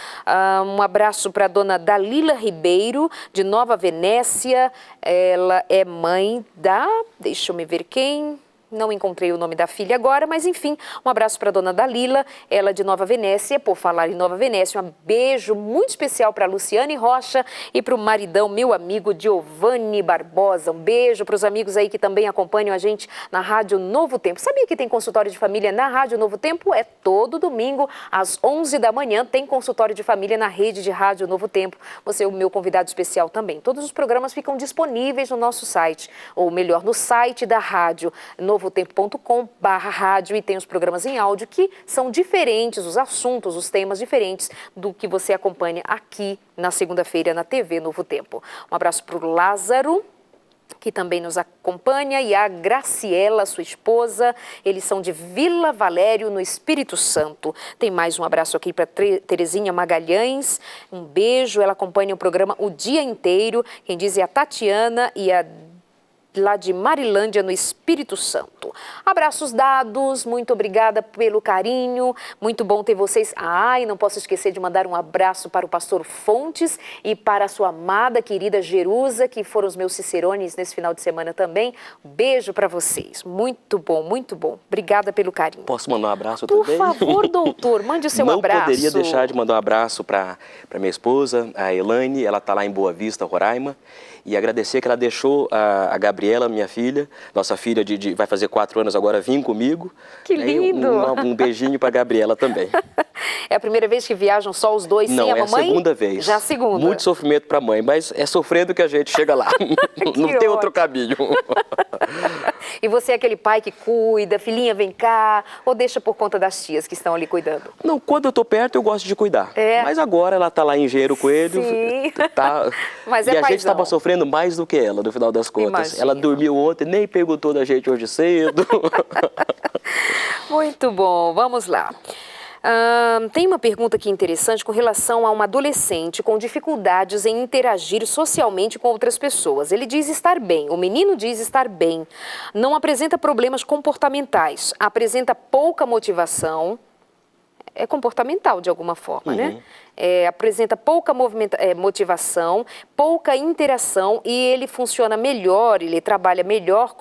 Um abraço para a dona Dalila Ribeiro, de Nova Venécia. Ela é mãe da... Deixa eu me ver quem... Não encontrei o nome da filha agora, mas enfim, um abraço para a dona Dalila, ela de Nova Venécia. Por falar em Nova Venécia, um beijo muito especial para a Luciane Rocha e para o maridão, meu amigo Giovanni Barbosa. Um beijo para os amigos aí que também acompanham a gente na Rádio Novo Tempo. Sabia que tem consultório de família na Rádio Novo Tempo? É todo domingo, às 11 da manhã, tem consultório de família na rede de Rádio Novo Tempo. Você é o meu convidado especial também. Todos os programas ficam disponíveis no nosso site, ou melhor, no site da rádio, novotempo.com/rádio, e tem os programas em áudio que são diferentes, os assuntos, os temas diferentes do que você acompanha aqui na segunda-feira na TV Novo Tempo. Um abraço para o Lázaro, que também nos acompanha, e a Graciela, sua esposa. Eles são de Vila Valério, no Espírito Santo. Tem mais um abraço aqui para Terezinha Magalhães. Um beijo, ela acompanha o programa o dia inteiro. Quem diz é a Tatiana e a lá de Marilândia, no Espírito Santo. Abraços dados, muito obrigada pelo carinho, muito bom ter vocês. E não posso esquecer de mandar um abraço para o pastor Fontes e para a sua amada, querida Jerusa, que foram os meus cicerones nesse final de semana também. Beijo para vocês, muito bom, muito bom. Obrigada pelo carinho. Posso mandar um abraço também? Por favor, doutor, mande o seu abraço. Não poderia deixar de mandar um abraço para minha esposa, a Elaine, ela está lá em Boa Vista, Roraima, e agradecer que ela deixou a Gabriela, minha filha, nossa filha vai fazer 4 anos agora, vir comigo. Que lindo! Um beijinho para a Gabriela também. É a primeira vez que viajam só os dois sem a mamãe? Não, é a segunda vez. Já a segunda. Muito sofrimento para a mãe, mas é sofrendo que a gente chega lá. Não tem outro caminho. E você é aquele pai que cuida, filhinha, vem cá, ou deixa por conta das tias que estão ali cuidando? Não, quando eu estou perto eu gosto de cuidar. Mas agora ela está lá em Engenheiro Coelho. Sim. Mas e a gente estava sofrendo mais do que ela, no final das contas. Imagina. Ela dormiu ontem, nem perguntou da gente hoje cedo. Muito bom, vamos lá. Tem uma pergunta aqui interessante com relação a uma adolescente com dificuldades em interagir socialmente com outras pessoas. Ele diz estar bem, o menino diz estar bem, não apresenta problemas comportamentais, apresenta pouca motivação. É comportamental de alguma forma, né? Apresenta pouca motivação, pouca interação, e ele funciona melhor, ele trabalha melhor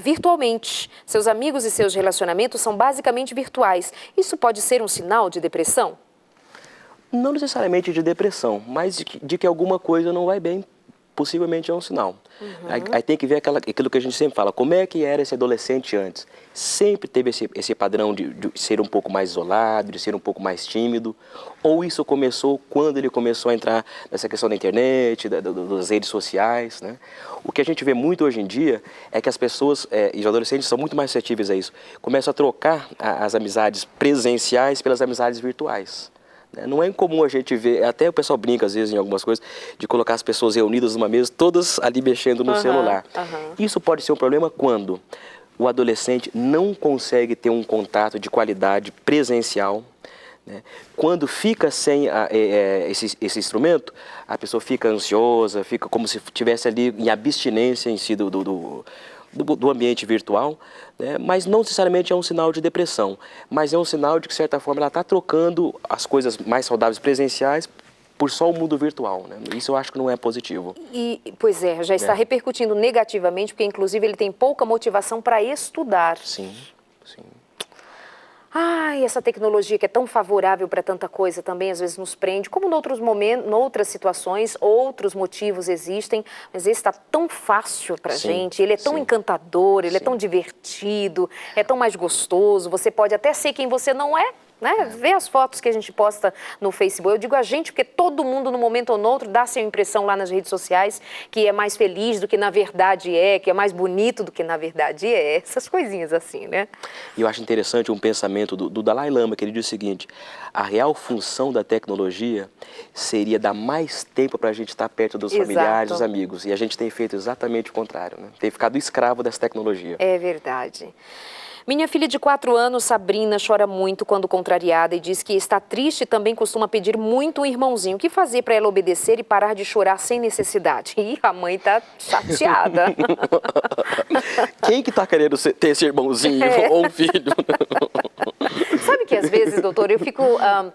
virtualmente. Seus amigos e seus relacionamentos são basicamente virtuais. Isso pode ser um sinal de depressão? Não necessariamente de depressão, mas de que alguma coisa não vai bem. Possivelmente é um sinal. Aí tem que ver aquilo que a gente sempre fala, como é que era esse adolescente antes? Sempre teve esse padrão de ser um pouco mais isolado, de ser um pouco mais tímido, ou isso começou quando ele começou a entrar nessa questão da internet, das redes sociais, né? O que a gente vê muito hoje em dia é que as pessoas, e os adolescentes são muito mais suscetíveis a isso, começam a trocar as amizades presenciais pelas amizades virtuais. Não é incomum a gente ver, até o pessoal brinca às vezes em algumas coisas, de colocar as pessoas reunidas numa mesa, todas ali mexendo no celular. Isso pode ser um problema quando o adolescente não consegue ter um contato de qualidade presencial, né? Quando fica sem esse instrumento, a pessoa fica ansiosa, fica como se estivesse ali em abstinência em si do ambiente virtual, né? Mas não necessariamente é um sinal de depressão, mas é um sinal de que, de certa forma, ela está trocando as coisas mais saudáveis presenciais por só o mundo virtual, né? Isso eu acho que não é positivo. Pois é, já está repercutindo negativamente, porque inclusive ele tem pouca motivação para estudar. Sim, sim. Essa tecnologia que é tão favorável para tanta coisa também às vezes nos prende, como em outros momentos, em outras situações, outros motivos existem, mas esse está tão fácil para a gente, ele é tão encantador, ele é tão divertido, é tão mais gostoso, você pode até ser quem você não é, né? Ver as fotos que a gente posta no Facebook. Eu digo a gente porque todo mundo, num momento ou no outro, dá a sua impressão lá nas redes sociais que é mais feliz do que na verdade é, que é mais bonito do que na verdade é. Essas coisinhas assim, né? E eu acho interessante um pensamento do Dalai Lama, que ele diz o seguinte: a real função da tecnologia seria dar mais tempo para a gente estar perto dos familiares, dos amigos. E a gente tem feito exatamente o contrário, né? Tem ficado escravo dessa tecnologia. É verdade. Minha filha de 4 anos, Sabrina, chora muito quando contrariada e diz que está triste e também costuma pedir muito um irmãozinho. O que fazer para ela obedecer e parar de chorar sem necessidade? Ih, a mãe tá chateada. Quem que tá querendo ter esse irmãozinho ou um filho? Sabe que às vezes, doutor, eu fico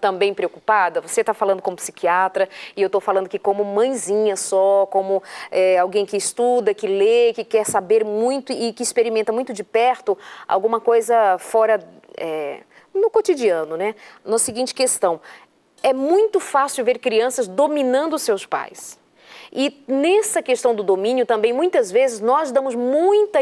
também preocupada. Você está falando como psiquiatra e eu estou falando que como mãezinha só, como alguém que estuda, que lê, que quer saber muito e que experimenta muito de perto alguma coisa fora no cotidiano, né? Na seguinte questão, é muito fácil ver crianças dominando seus pais. E nessa questão do domínio também, muitas vezes, nós damos muita...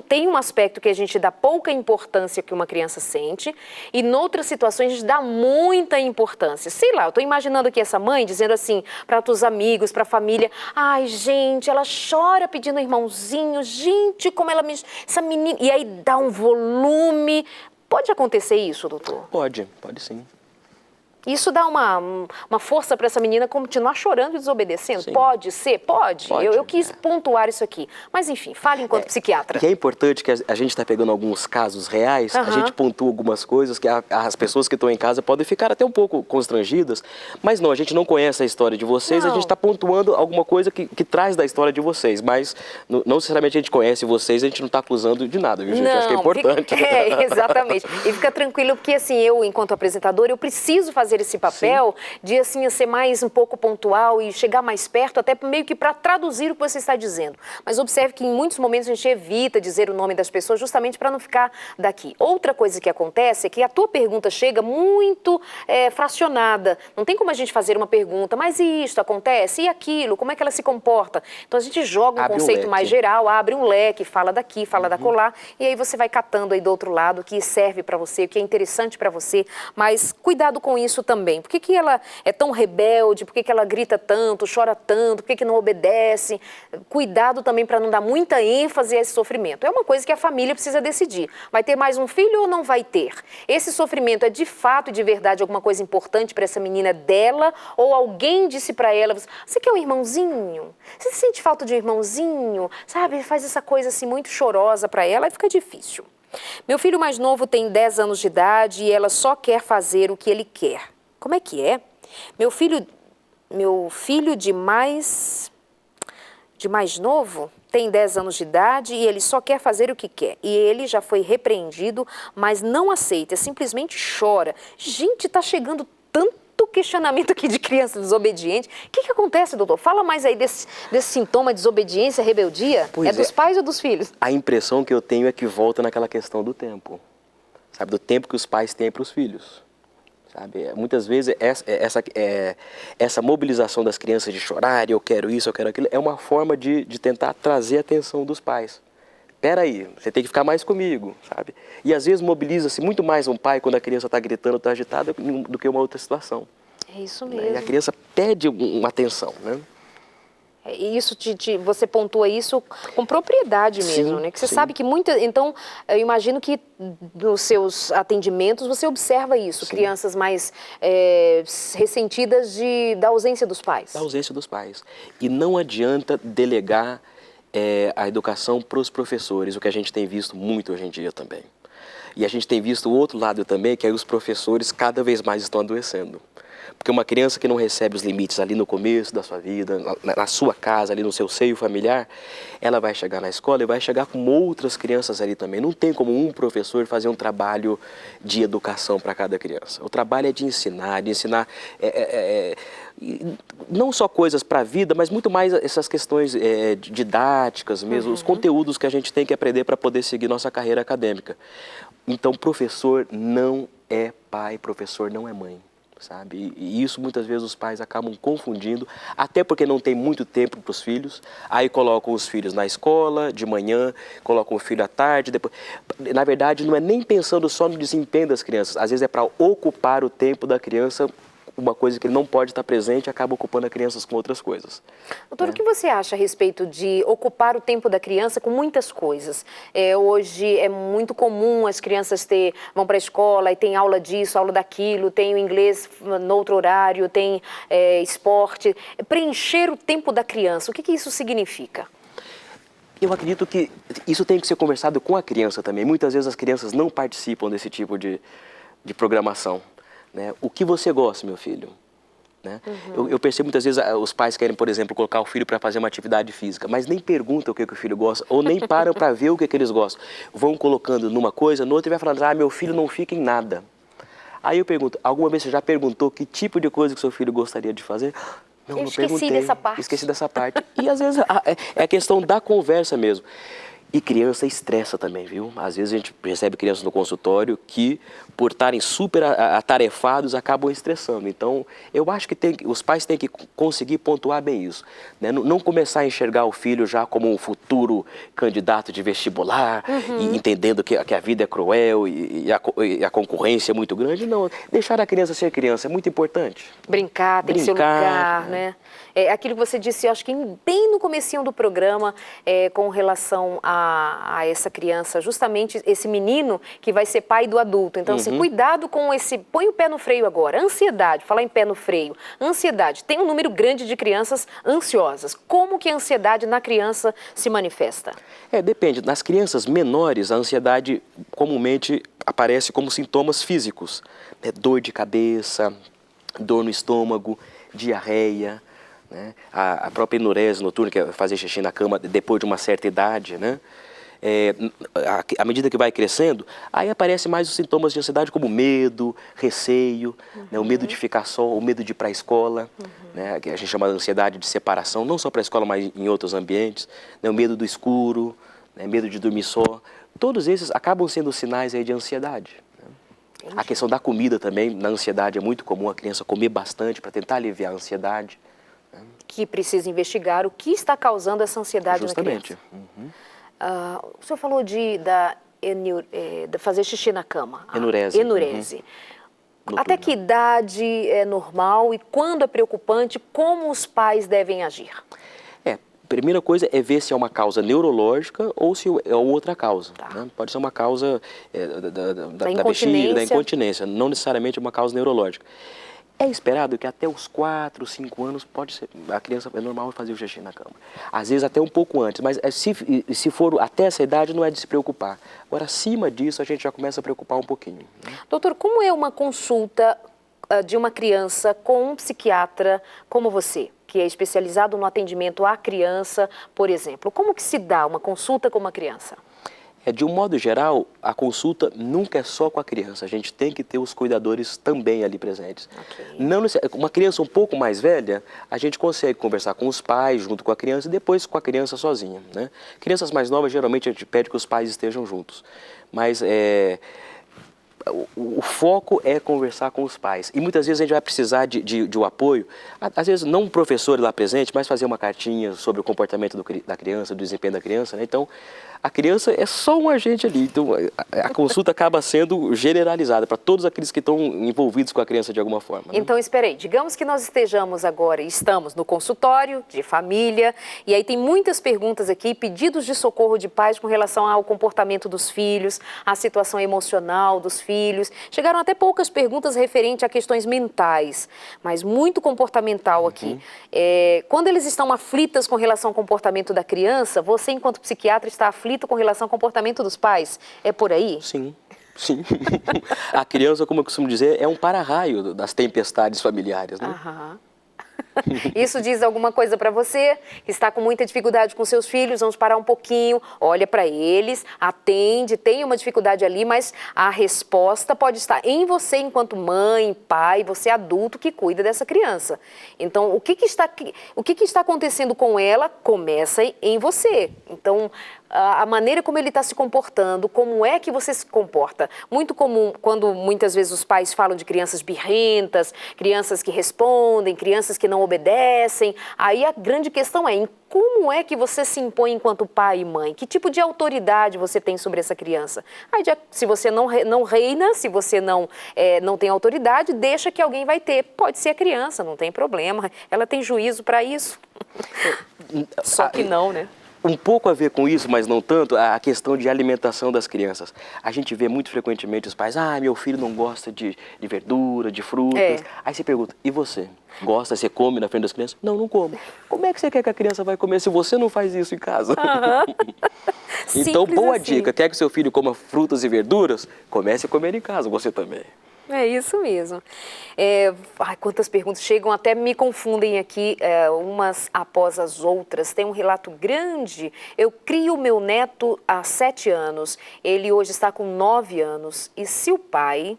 Tem um aspecto que a gente dá pouca importância que uma criança sente e, em outras situações, a gente dá muita importância. Sei lá, eu estou imaginando aqui essa mãe dizendo assim para os amigos, para a família: ai, gente, ela chora pedindo um irmãozinho, gente, como ela me... Essa menina... E aí dá um volume. Pode acontecer isso, doutor? Pode sim. Isso dá uma força para essa menina continuar chorando e desobedecendo? Sim. Pode ser? Pode. Eu quis É. pontuar isso aqui. Mas, enfim, fale enquanto psiquiatra. Que é importante que a gente está pegando alguns casos reais, a gente pontua algumas coisas que as pessoas que estão em casa podem ficar até um pouco constrangidas, mas não, a gente não conhece a história de vocês, a gente está pontuando alguma coisa que traz da história de vocês, mas não necessariamente a gente conhece vocês, a gente não está acusando de nada, viu, gente? Não, acho que é importante. Exatamente. E fica tranquilo, porque assim, eu, enquanto apresentadora, eu preciso fazer esse papel de assim, ser mais um pouco pontual e chegar mais perto, até meio que para traduzir o que você está dizendo. Mas observe que em muitos momentos a gente evita dizer o nome das pessoas justamente para não ficar daqui. Outra coisa que acontece é que a tua pergunta chega muito fracionada. Não tem como a gente fazer uma pergunta, mas e isto acontece? E aquilo? Como é que ela se comporta? Então a gente joga um conceito mais geral, abre um leque, fala daqui, fala da colar, e aí você vai catando aí do outro lado o que serve para você, o que é interessante para você, mas cuidado com isso também. Por que ela é tão rebelde? Por que ela grita tanto, chora tanto? Por que não obedece? Cuidado também para não dar muita ênfase a esse sofrimento. É uma coisa que a família precisa decidir. Vai ter mais um filho ou não vai ter? Esse sofrimento é de fato e de verdade alguma coisa importante para essa menina dela? Ou alguém disse para ela: você quer um irmãozinho? Você sente falta de um irmãozinho? Sabe? Faz essa coisa assim muito chorosa para ela e fica difícil. Meu filho mais novo tem 10 anos de idade e ela só quer fazer o que ele quer. Como é que é? Meu filho de mais novo tem 10 anos de idade e ele só quer fazer o que quer. E ele já foi repreendido, mas não aceita, simplesmente chora. Gente, tá chegando tanto questionamento aqui de criança desobediente. O que acontece, doutor? Fala mais aí desse sintoma de desobediência, rebeldia. É dos pais ou dos filhos? A impressão que eu tenho é que volta naquela questão do tempo. Sabe, do tempo que os pais têm para os filhos. Sabe? Muitas vezes essa mobilização das crianças de chorar, eu quero isso, eu quero aquilo, é uma forma de tentar trazer a atenção dos pais. Peraí, você tem que ficar mais comigo, sabe? E às vezes mobiliza-se muito mais um pai quando a criança está gritando, está agitada, do que uma outra situação. É isso mesmo. E a criança pede uma atenção, né? Isso você pontua isso com propriedade mesmo, né? Que você sabe que então, eu imagino que nos seus atendimentos você observa isso, crianças mais ressentidas da ausência dos pais. Da ausência dos pais. E não adianta delegar a educação para os professores, o que a gente tem visto muito hoje em dia também. E a gente tem visto o outro lado também, que é os professores cada vez mais estão adoecendo. Porque uma criança que não recebe os limites ali no começo da sua vida, na sua casa, ali no seu seio familiar, ela vai chegar na escola e vai chegar com outras crianças ali também. Não tem como um professor fazer um trabalho de educação para cada criança. O trabalho é de ensinar não só coisas para a vida, mas muito mais essas questões didáticas mesmo, os conteúdos que a gente tem que aprender para poder seguir nossa carreira acadêmica. Então, professor não é pai, professor não é mãe. sabe? E isso muitas vezes os pais acabam confundindo, até porque não tem muito tempo para os filhos, aí colocam os filhos na escola de manhã, colocam o filho à tarde, depois. Na verdade, não é nem pensando só no desempenho das crianças, às vezes é para ocupar o tempo da criança, uma coisa que ele não pode estar presente, acaba ocupando as crianças com outras coisas. Doutor, o que você acha a respeito de ocupar o tempo da criança com muitas coisas? Hoje é muito comum as crianças vão para a escola e tem aula disso, aula daquilo, tem o inglês no outro horário, tem esporte. Preencher o tempo da criança, o que isso significa? Eu acredito que isso tem que ser conversado com a criança também. Muitas vezes as crianças não participam desse tipo de programação. Né? O que você gosta, meu filho? Né? Eu percebo muitas vezes os pais querem, por exemplo, colocar o filho para fazer uma atividade física, mas nem perguntam o que o filho gosta, ou nem param para ver o que eles gostam. Vão colocando numa coisa, noutra e vai falando, meu filho não fica em nada. Aí eu pergunto, alguma vez você já perguntou que tipo de coisa que seu filho gostaria de fazer? Não, não perguntei. Esqueci dessa parte. E às vezes é a questão da conversa mesmo. E criança estressa também, viu? Às vezes a gente recebe crianças no consultório que, por estarem super atarefados, acabam estressando. Então, eu acho que os pais têm que conseguir pontuar bem isso. Né? Não começar a enxergar o filho já como um futuro candidato de vestibular, e entendendo que a vida é cruel e a concorrência é muito grande. Não, deixar a criança ser criança é muito importante. Brincar, tem seu lugar, né? Aquilo que você disse, eu acho que bem no comecinho do programa, com relação a essa criança, justamente esse menino que vai ser pai do adulto. Então, assim, cuidado com põe o pé no freio agora. Ansiedade, falar em pé no freio. Ansiedade, tem um número grande de crianças ansiosas. Como que a ansiedade na criança se manifesta? Depende. Nas crianças menores, a ansiedade comumente aparece como sintomas físicos. Dor de cabeça, dor no estômago, diarreia. Né? A própria enurese noturna, que é fazer xixi na cama depois de uma certa idade, né? À medida que vai crescendo, aí aparecem mais os sintomas de ansiedade como medo, receio, né? O medo de ficar só, o medo de ir para a escola, né? Que a gente chama de ansiedade de separação, não só para a escola, mas em outros ambientes, né? O medo do escuro, né? Medo de dormir só. Todos esses acabam sendo sinais aí de ansiedade. Né? A questão da comida também, na ansiedade, é muito comum a criança comer bastante para tentar aliviar a ansiedade. Que precisa investigar o que está causando essa ansiedade na criança. O senhor falou de fazer xixi na cama. Enurese. Enurese. Até que idade é normal e quando é preocupante, como os pais devem agir? Primeira coisa é ver se é uma causa neurológica ou se é outra causa. Né? Pode ser uma causa da bexiga, da incontinência, não necessariamente uma causa neurológica. É esperado que até os 4, 5 anos a criança é normal fazer o xixi na cama. Às vezes até um pouco antes, mas se for até essa idade não é de se preocupar. Agora, acima disso, a gente já começa a preocupar um pouquinho. Né? Doutor, como é uma consulta de uma criança com um psiquiatra como você, que é especializado no atendimento à criança, por exemplo? Como que se dá uma consulta com uma criança? De um modo geral, a consulta nunca é só com a criança. A gente tem que ter os cuidadores também ali presentes. Não, uma criança um pouco mais velha, a gente consegue conversar com os pais, junto com a criança, e depois com a criança sozinha. Né? Crianças mais novas, geralmente, a gente pede que os pais estejam juntos. Mas o foco é conversar com os pais. E muitas vezes a gente vai precisar de um apoio, às vezes não um professor lá presente, mas fazer uma cartinha sobre o comportamento da criança, do desempenho da criança. Né? Então, a criança é só um agente ali. Então, a consulta acaba sendo generalizada para todos aqueles que estão envolvidos com a criança de alguma forma. Né? Então, espera aí. Digamos que nós estamos no consultório de família, e aí tem muitas perguntas aqui, pedidos de socorro de pais com relação ao comportamento dos filhos, à situação emocional dos filhos. Chegaram até poucas perguntas referentes a questões mentais, mas muito comportamental aqui. Quando eles estão aflitas com relação ao comportamento da criança, você, enquanto psiquiatra, está aflito com relação ao comportamento dos pais? É por aí? Sim. A criança, como eu costumo dizer, é um para-raio das tempestades familiares. Né? Isso diz alguma coisa para você que está com muita dificuldade com seus filhos? Vamos parar um pouquinho, olha para eles, atende, tem uma dificuldade ali, mas a resposta pode estar em você enquanto mãe, pai, você adulto que cuida dessa criança. Então, o que está acontecendo com ela começa em você. Então, a maneira como ele está se comportando, como é que você se comporta. Muito comum quando muitas vezes os pais falam de crianças birrentas, crianças que respondem, crianças que não obedecem. Aí a grande questão é, como é que você se impõe enquanto pai e mãe? Que tipo de autoridade você tem sobre essa criança? Aí, se você não reina, se você não tem autoridade, deixa que alguém vai ter. Pode ser a criança, não tem problema. Ela tem juízo para isso. Só que não, né? Um pouco a ver com isso, mas não tanto, a questão de alimentação das crianças. A gente vê muito frequentemente os pais, meu filho não gosta de verdura, de frutas. Aí você pergunta, e você? Gosta, você come na frente das crianças? Não, não como. Como é que você quer que a criança vai comer se você não faz isso em casa? Então, boa dica, quer que seu filho coma frutas e verduras? Comece a comer em casa, você também. É isso mesmo. Quantas perguntas chegam, até me confundem aqui, umas após as outras. Tem um relato grande. Eu crio meu neto há 7 anos. Ele hoje está com 9 anos. E se o pai...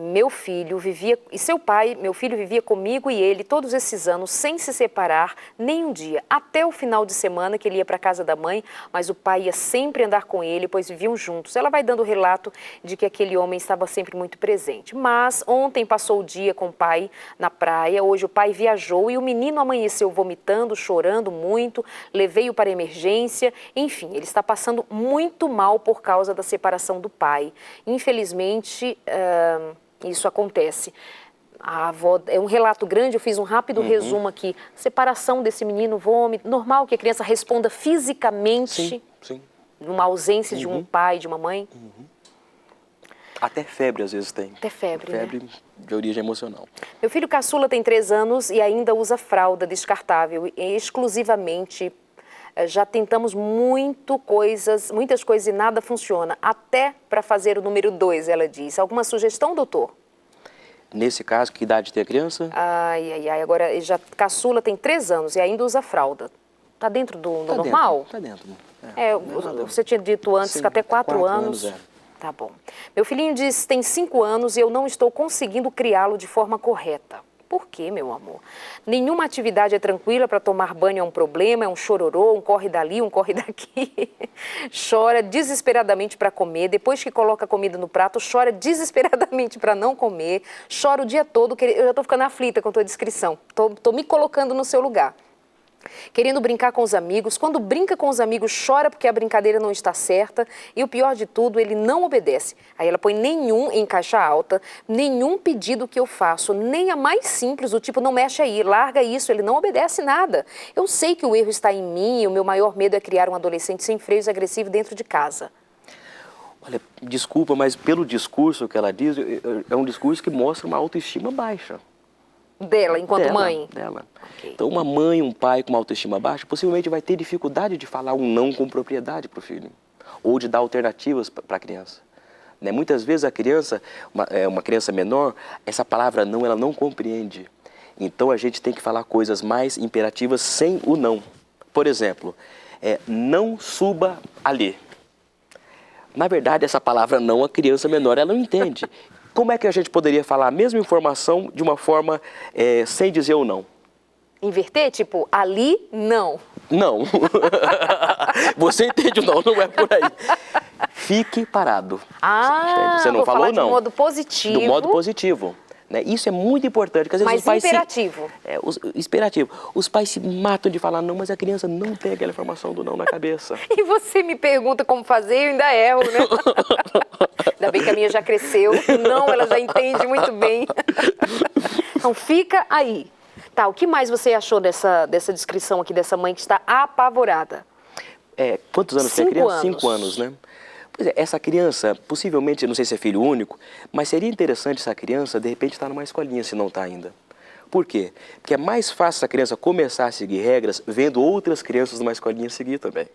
meu filho vivia comigo e ele todos esses anos sem se separar nem um dia, até o final de semana que ele ia para a casa da mãe, mas o pai ia sempre andar com ele, pois viviam juntos. Ela vai dando o relato de que aquele homem estava sempre muito presente, mas ontem passou o dia com o pai na praia, hoje o pai viajou e o menino amanheceu vomitando, chorando muito, levei-o para a emergência, enfim, ele está passando muito mal por causa da separação do pai. Infelizmente, isso acontece. A avó, é um relato grande, eu fiz um rápido resumo aqui. Separação desse menino, vômito, normal que a criança responda fisicamente, sim. numa ausência de um pai, de uma mãe. Até febre às vezes tem. Até febre, né? De origem emocional. Meu filho caçula tem 3 anos e ainda usa fralda descartável, exclusivamente. Já tentamos muitas coisas e nada funciona, até para fazer o número 2, ela diz. Alguma sugestão, doutor? Nesse caso, que idade tem a criança? Agora já caçula tem 3 anos e ainda usa fralda. Está dentro do normal? Está dentro. Você tinha dito antes que até 4 anos. Tá bom. Meu filhinho tem 5 anos e eu não estou conseguindo criá-lo de forma correta. Por quê, meu amor? Nenhuma atividade é tranquila, para tomar banho é um problema, é um chororô, um corre dali, um corre daqui. Chora desesperadamente para comer, depois que coloca a comida no prato, chora desesperadamente para não comer, chora o dia todo, eu já estou ficando aflita com a tua descrição, estou me colocando no seu lugar. Querendo brincar com os amigos, quando brinca com os amigos chora porque a brincadeira não está certa e o pior de tudo, ele não obedece. Aí ela põe nenhum em caixa alta, nenhum pedido que eu faço, nem a mais simples, do tipo não mexe aí, larga isso, ele não obedece nada. Eu sei que o erro está em mim e o meu maior medo é criar um adolescente sem freios agressivo dentro de casa. Olha, desculpa, mas pelo discurso que ela diz, é um discurso que mostra uma autoestima baixa. Dela, enquanto mãe? Dela. Okay. Então, uma mãe, um pai com uma autoestima baixa, possivelmente vai ter dificuldade de falar um não com propriedade para o filho. Ou de dar alternativas para a criança. Né? Muitas vezes a criança, uma criança menor, essa palavra não, ela não compreende. Então, a gente tem que falar coisas mais imperativas sem o não. Por exemplo, não suba ali. Na verdade, essa palavra não, a criança menor, ela não entende. Como é que a gente poderia falar a mesma informação de uma forma sem dizer o não? Inverter? Tipo, ali, não. Não. Você entende o não, não é por aí. Fique parado. Você não falou não. Do modo positivo. Do modo positivo. Né? Isso é muito importante. Porque às vezes mas os pais imperativo. Imperativo. Os pais se matam de falar não, mas a criança não tem aquela informação do não na cabeça. E você me pergunta como fazer, eu ainda erro, né? Ainda bem que a minha já cresceu. Não, ela já entende muito bem. Então, fica aí. Tá, o que mais você achou dessa descrição aqui dessa mãe que está apavorada? Quantos anos tem a criança? 5 anos, né? Pois é, essa criança, possivelmente, não sei se é filho único, mas seria interessante essa criança, de repente, estar numa escolinha, se não está ainda. Por quê? Porque é mais fácil essa criança começar a seguir regras vendo outras crianças numa escolinha seguir também.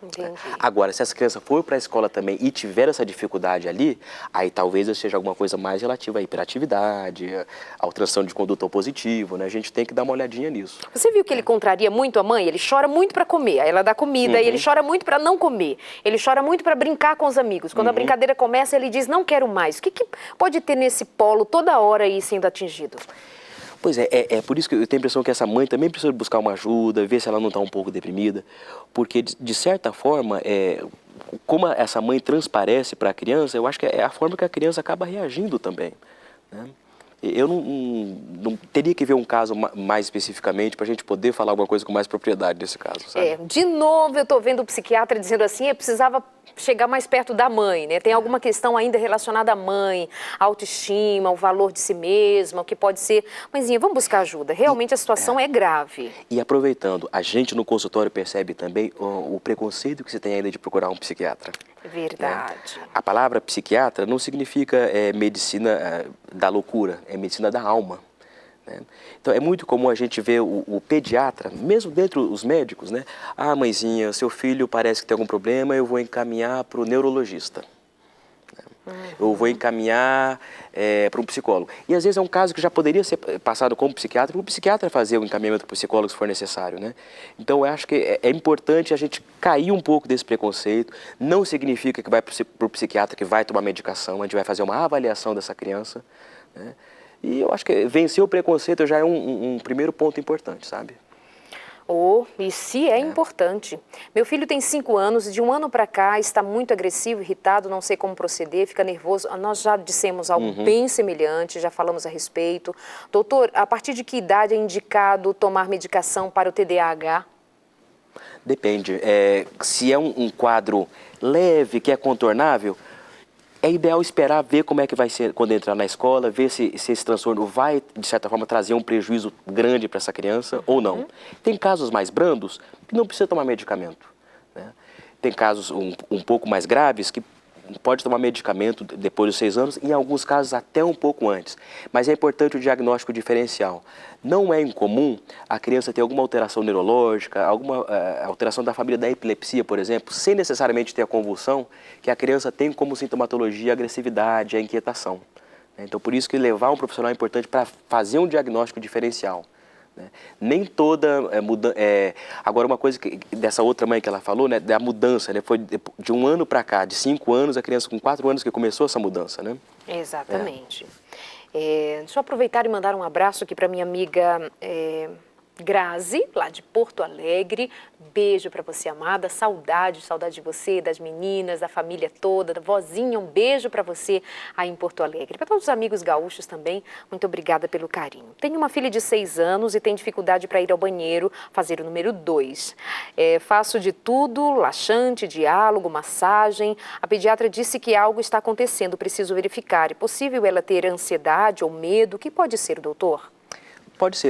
Entendi. Agora, se essa criança for para a escola também e tiver essa dificuldade ali, aí talvez seja alguma coisa mais relativa à hiperatividade, à alteração de conduta opositiva, né? A gente tem que dar uma olhadinha nisso. Você viu que ele contraria muito a mãe? Ele chora muito para comer, aí ela dá comida, e ele chora muito para não comer. Ele chora muito para brincar com os amigos. Quando a brincadeira começa, ele diz, não quero mais. O que pode ter nesse polo toda hora aí sendo atingido? Pois é por isso que eu tenho a impressão que essa mãe também precisa buscar uma ajuda, ver se ela não está um pouco deprimida, porque de certa forma, como essa mãe transparece para a criança, eu acho que é a forma que a criança acaba reagindo também, né? Eu não teria que ver um caso mais especificamente para a gente poder falar alguma coisa com mais propriedade nesse caso, sabe? De novo eu estou vendo o psiquiatra dizendo assim, eu precisava chegar mais perto da mãe, né? Tem alguma questão ainda relacionada à mãe, à autoestima, ao valor de si mesma, o que pode ser... Mãezinha, vamos buscar ajuda. Realmente a situação é grave. E aproveitando, a gente no consultório percebe também o preconceito que se tem ainda de procurar um psiquiatra. Verdade. A palavra psiquiatra não significa medicina da loucura, é medicina da alma, né? Então é muito comum a gente ver o pediatra, mesmo dentro dos médicos, né? Ah, mãezinha, seu filho parece que tem algum problema, eu vou encaminhar para o neurologista. Eu vou encaminhar para um psicólogo. E às vezes é um caso que já poderia ser passado como psiquiatra, para o psiquiatra fazer o encaminhamento para o psicólogo se for necessário, né? Então eu acho que é importante a gente cair um pouco desse preconceito. Não significa que vai para o psiquiatra que vai tomar medicação, a gente vai fazer uma avaliação dessa criança, né? E eu acho que vencer o preconceito já é um primeiro ponto importante, sabe? E se é importante. Meu filho tem 5 anos e de um ano para cá está muito agressivo, irritado, não sei como proceder, fica nervoso. Nós já dissemos algo bem semelhante, já falamos a respeito. Doutor, a partir de que idade é indicado tomar medicação para o TDAH? Depende. Se é um quadro leve, que é contornável, é ideal esperar, ver como é que vai ser quando entrar na escola, ver se esse transtorno vai, de certa forma, trazer um prejuízo grande para essa criança ou não. Tem casos mais brandos que não precisa tomar medicamento, né? Tem casos um pouco mais graves que pode tomar medicamento depois dos 6 anos, em alguns casos até um pouco antes. Mas é importante o diagnóstico diferencial. Não é incomum a criança ter alguma alteração neurológica, alguma alteração da família da epilepsia, por exemplo, sem necessariamente ter a convulsão, que a criança tem como sintomatologia a agressividade, a inquietação. Então, por isso que levar um profissional é importante para fazer um diagnóstico diferencial, né? Nem toda agora, uma coisa dessa outra mãe que ela falou, né, da mudança, né, foi de um ano para cá, de 5 anos, a criança com 4 anos que começou essa mudança, né? Exatamente. Deixa eu aproveitar e mandar um abraço aqui para minha amiga Grazi, lá de Porto Alegre. Beijo para você, amada. Saudade de você, das meninas, da família toda, da vozinha. Um beijo para você aí em Porto Alegre. Para todos os amigos gaúchos também, muito obrigada pelo carinho. Tenho uma filha de 6 anos e tem dificuldade para ir ao banheiro, fazer o número 2. Faço de tudo, laxante, diálogo, massagem. A pediatra disse que algo está acontecendo, preciso verificar. É possível ela ter ansiedade ou medo? O que pode ser, doutor?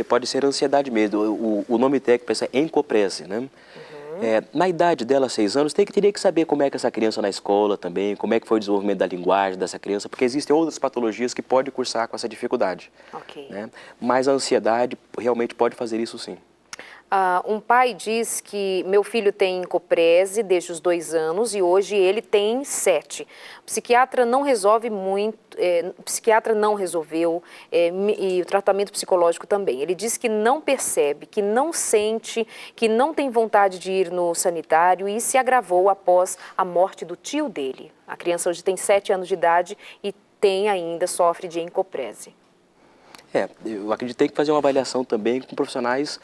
Pode ser ansiedade mesmo. O nome técnico é encoprese, né? Na idade dela, 6 anos, teria que saber como é que essa criança na escola também, como é que foi o desenvolvimento da linguagem dessa criança, porque existem outras patologias que podem cursar com essa dificuldade. Né? Mas a ansiedade realmente pode fazer isso sim. Um pai diz que meu filho tem encoprese desde os 2 anos e hoje ele tem 7. O psiquiatra não resolve muito, o psiquiatra não resolveu e o tratamento psicológico também. Ele diz que não percebe, que não sente, que não tem vontade de ir no sanitário e se agravou após a morte do tio dele. A criança hoje tem 7 anos de idade e sofre de encoprese. Eu acredito que tem que fazer uma avaliação também com profissionais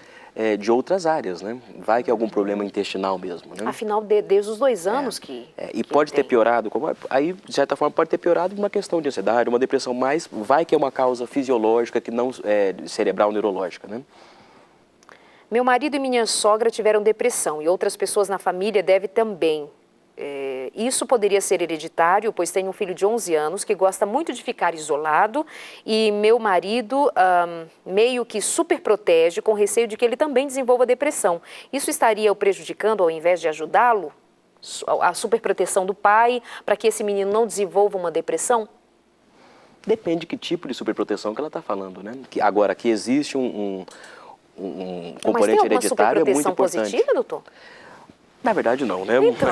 de outras áreas, né? Vai que é algum problema intestinal mesmo, né? Afinal, desde os 2 anos e pode ter piorado, aí de certa forma pode ter piorado uma questão de ansiedade, uma depressão, mas vai que é uma causa fisiológica que não cerebral neurológica, né? Meu marido e minha sogra tiveram depressão e outras pessoas na família devem também. Isso poderia ser hereditário, pois tenho um filho de 11 anos que gosta muito de ficar isolado e meu marido meio que super protege com receio de que ele também desenvolva depressão. Isso estaria o prejudicando ao invés de ajudá-lo? A superproteção do pai para que esse menino não desenvolva uma depressão? Depende de que tipo de superproteção que ela está falando, né? Agora, que existe um componente hereditário é muito importante. Mas tem alguma superproteção positiva, doutor? Na verdade, não, né? Então.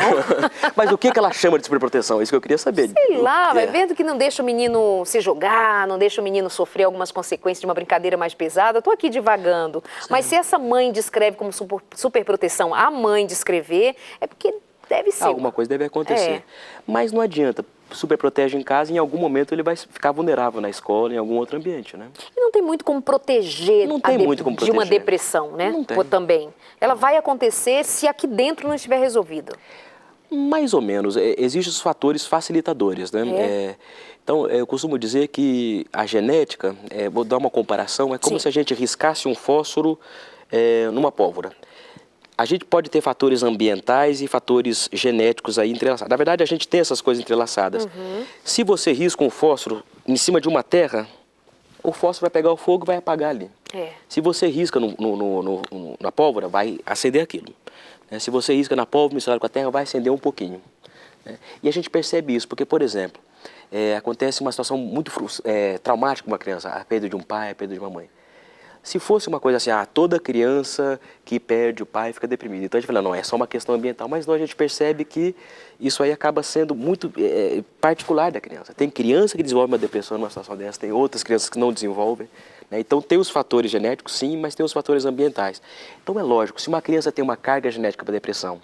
Mas o que ela chama de superproteção? Isso que eu queria saber. Sei lá, vai vendo que não deixa o menino se jogar, não deixa o menino sofrer algumas consequências de uma brincadeira mais pesada. Estou aqui divagando. Sim. Mas se essa mãe descreve como superproteção, a mãe descrever, é porque deve ser. Alguma coisa deve acontecer. Mas não adianta. super protege em casa e em algum momento ele vai ficar vulnerável na escola, em algum outro ambiente, né? E não tem muito como proteger, Não tem muito como de uma proteger. depressão, né? Não tem. Ou também. Ela vai acontecer se aqui dentro não estiver resolvido. Mais ou menos. Existem os fatores facilitadores, né? Então, eu costumo dizer que a genética, vou dar uma comparação, é como Sim. se a gente riscasse um fósforo numa pólvora. A gente pode ter fatores ambientais e fatores genéticos aí entrelaçados. Na verdade, a gente tem essas coisas entrelaçadas. Se você risca um fósforo em cima de uma terra, o fósforo vai pegar o fogo e vai apagar ali. Se você risca na pólvora, vai acender aquilo. Se você risca na pólvora misturado com a terra, vai acender um pouquinho. E a gente percebe isso, porque, por exemplo, acontece uma situação muito traumática com uma criança, a perda de um pai, a perda de uma mãe. Se fosse uma coisa assim, toda criança que perde o pai fica deprimida. Então a gente fala, não, é só uma questão ambiental, mas não, a gente percebe que isso aí acaba sendo muito particular da criança. Tem criança que desenvolve uma depressão numa situação dessa, tem outras crianças que não desenvolvem. Né? Então tem os fatores genéticos, sim, mas tem os fatores ambientais. Então é lógico, se uma criança tem uma carga genética para depressão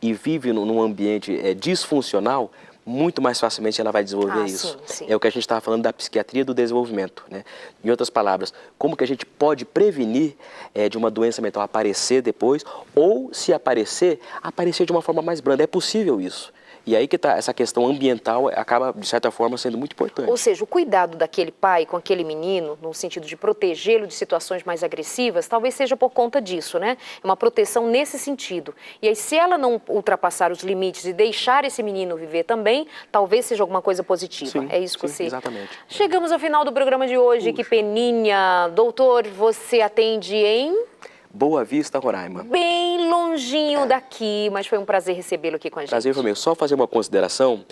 e vive num ambiente disfuncional, muito mais facilmente ela vai desenvolver isso. Sim. É o que a gente estava falando da psiquiatria do desenvolvimento. Né? Em outras palavras, como que a gente pode prevenir de uma doença mental aparecer depois, ou se aparecer de uma forma mais branda. É possível isso. E aí que está essa questão ambiental, acaba, de certa forma, sendo muito importante. Ou seja, o cuidado daquele pai com aquele menino, no sentido de protegê-lo de situações mais agressivas, talvez seja por conta disso, né? É uma proteção nesse sentido. E aí, se ela não ultrapassar os limites e deixar esse menino viver também, talvez seja alguma coisa positiva. Sim, é isso que você... Exatamente. Chegamos ao final do programa de hoje. Que peninha. Doutor, você atende em... Boa Vista, Roraima. Bem longinho daqui, mas foi um prazer recebê-lo aqui com a gente. Prazer foi meu. Só fazer uma consideração,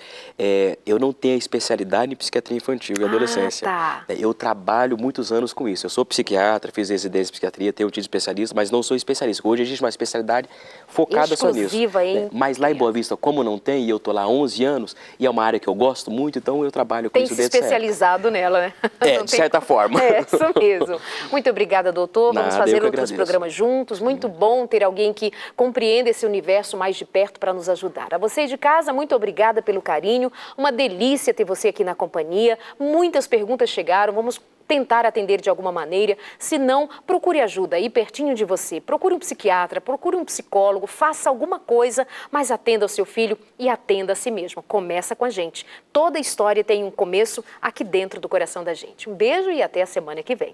eu não tenho especialidade em psiquiatria infantil e adolescência. Tá. Eu trabalho muitos anos com isso. Eu sou psiquiatra, fiz residência em psiquiatria, tenho tido especialista, mas não sou especialista. Hoje existe uma especialidade focada só nisso. Exclusiva, hein? Mas lá em Boa Vista, como não tem, e eu tô lá há 11 anos, e é uma área que eu gosto muito, então eu trabalho com isso desde Tem se especializado nela, né? De certa forma. É, isso mesmo. Muito obrigada, doutor. Vamos Nada, fazer eu que outros agradeço. programas juntos. Muito bom ter alguém que compreenda esse universo mais de perto para nos ajudar. A vocês de casa, muito obrigada pelo carinho. Uma delícia ter você aqui na companhia. Muitas perguntas chegaram. Vamos tentar atender de alguma maneira. Se não, procure ajuda aí pertinho de você. Procure um psiquiatra, procure um psicólogo, faça alguma coisa, mas atenda ao seu filho e atenda a si mesmo. Começa com a gente. Toda história tem um começo aqui dentro do coração da gente. Um beijo e até a semana que vem.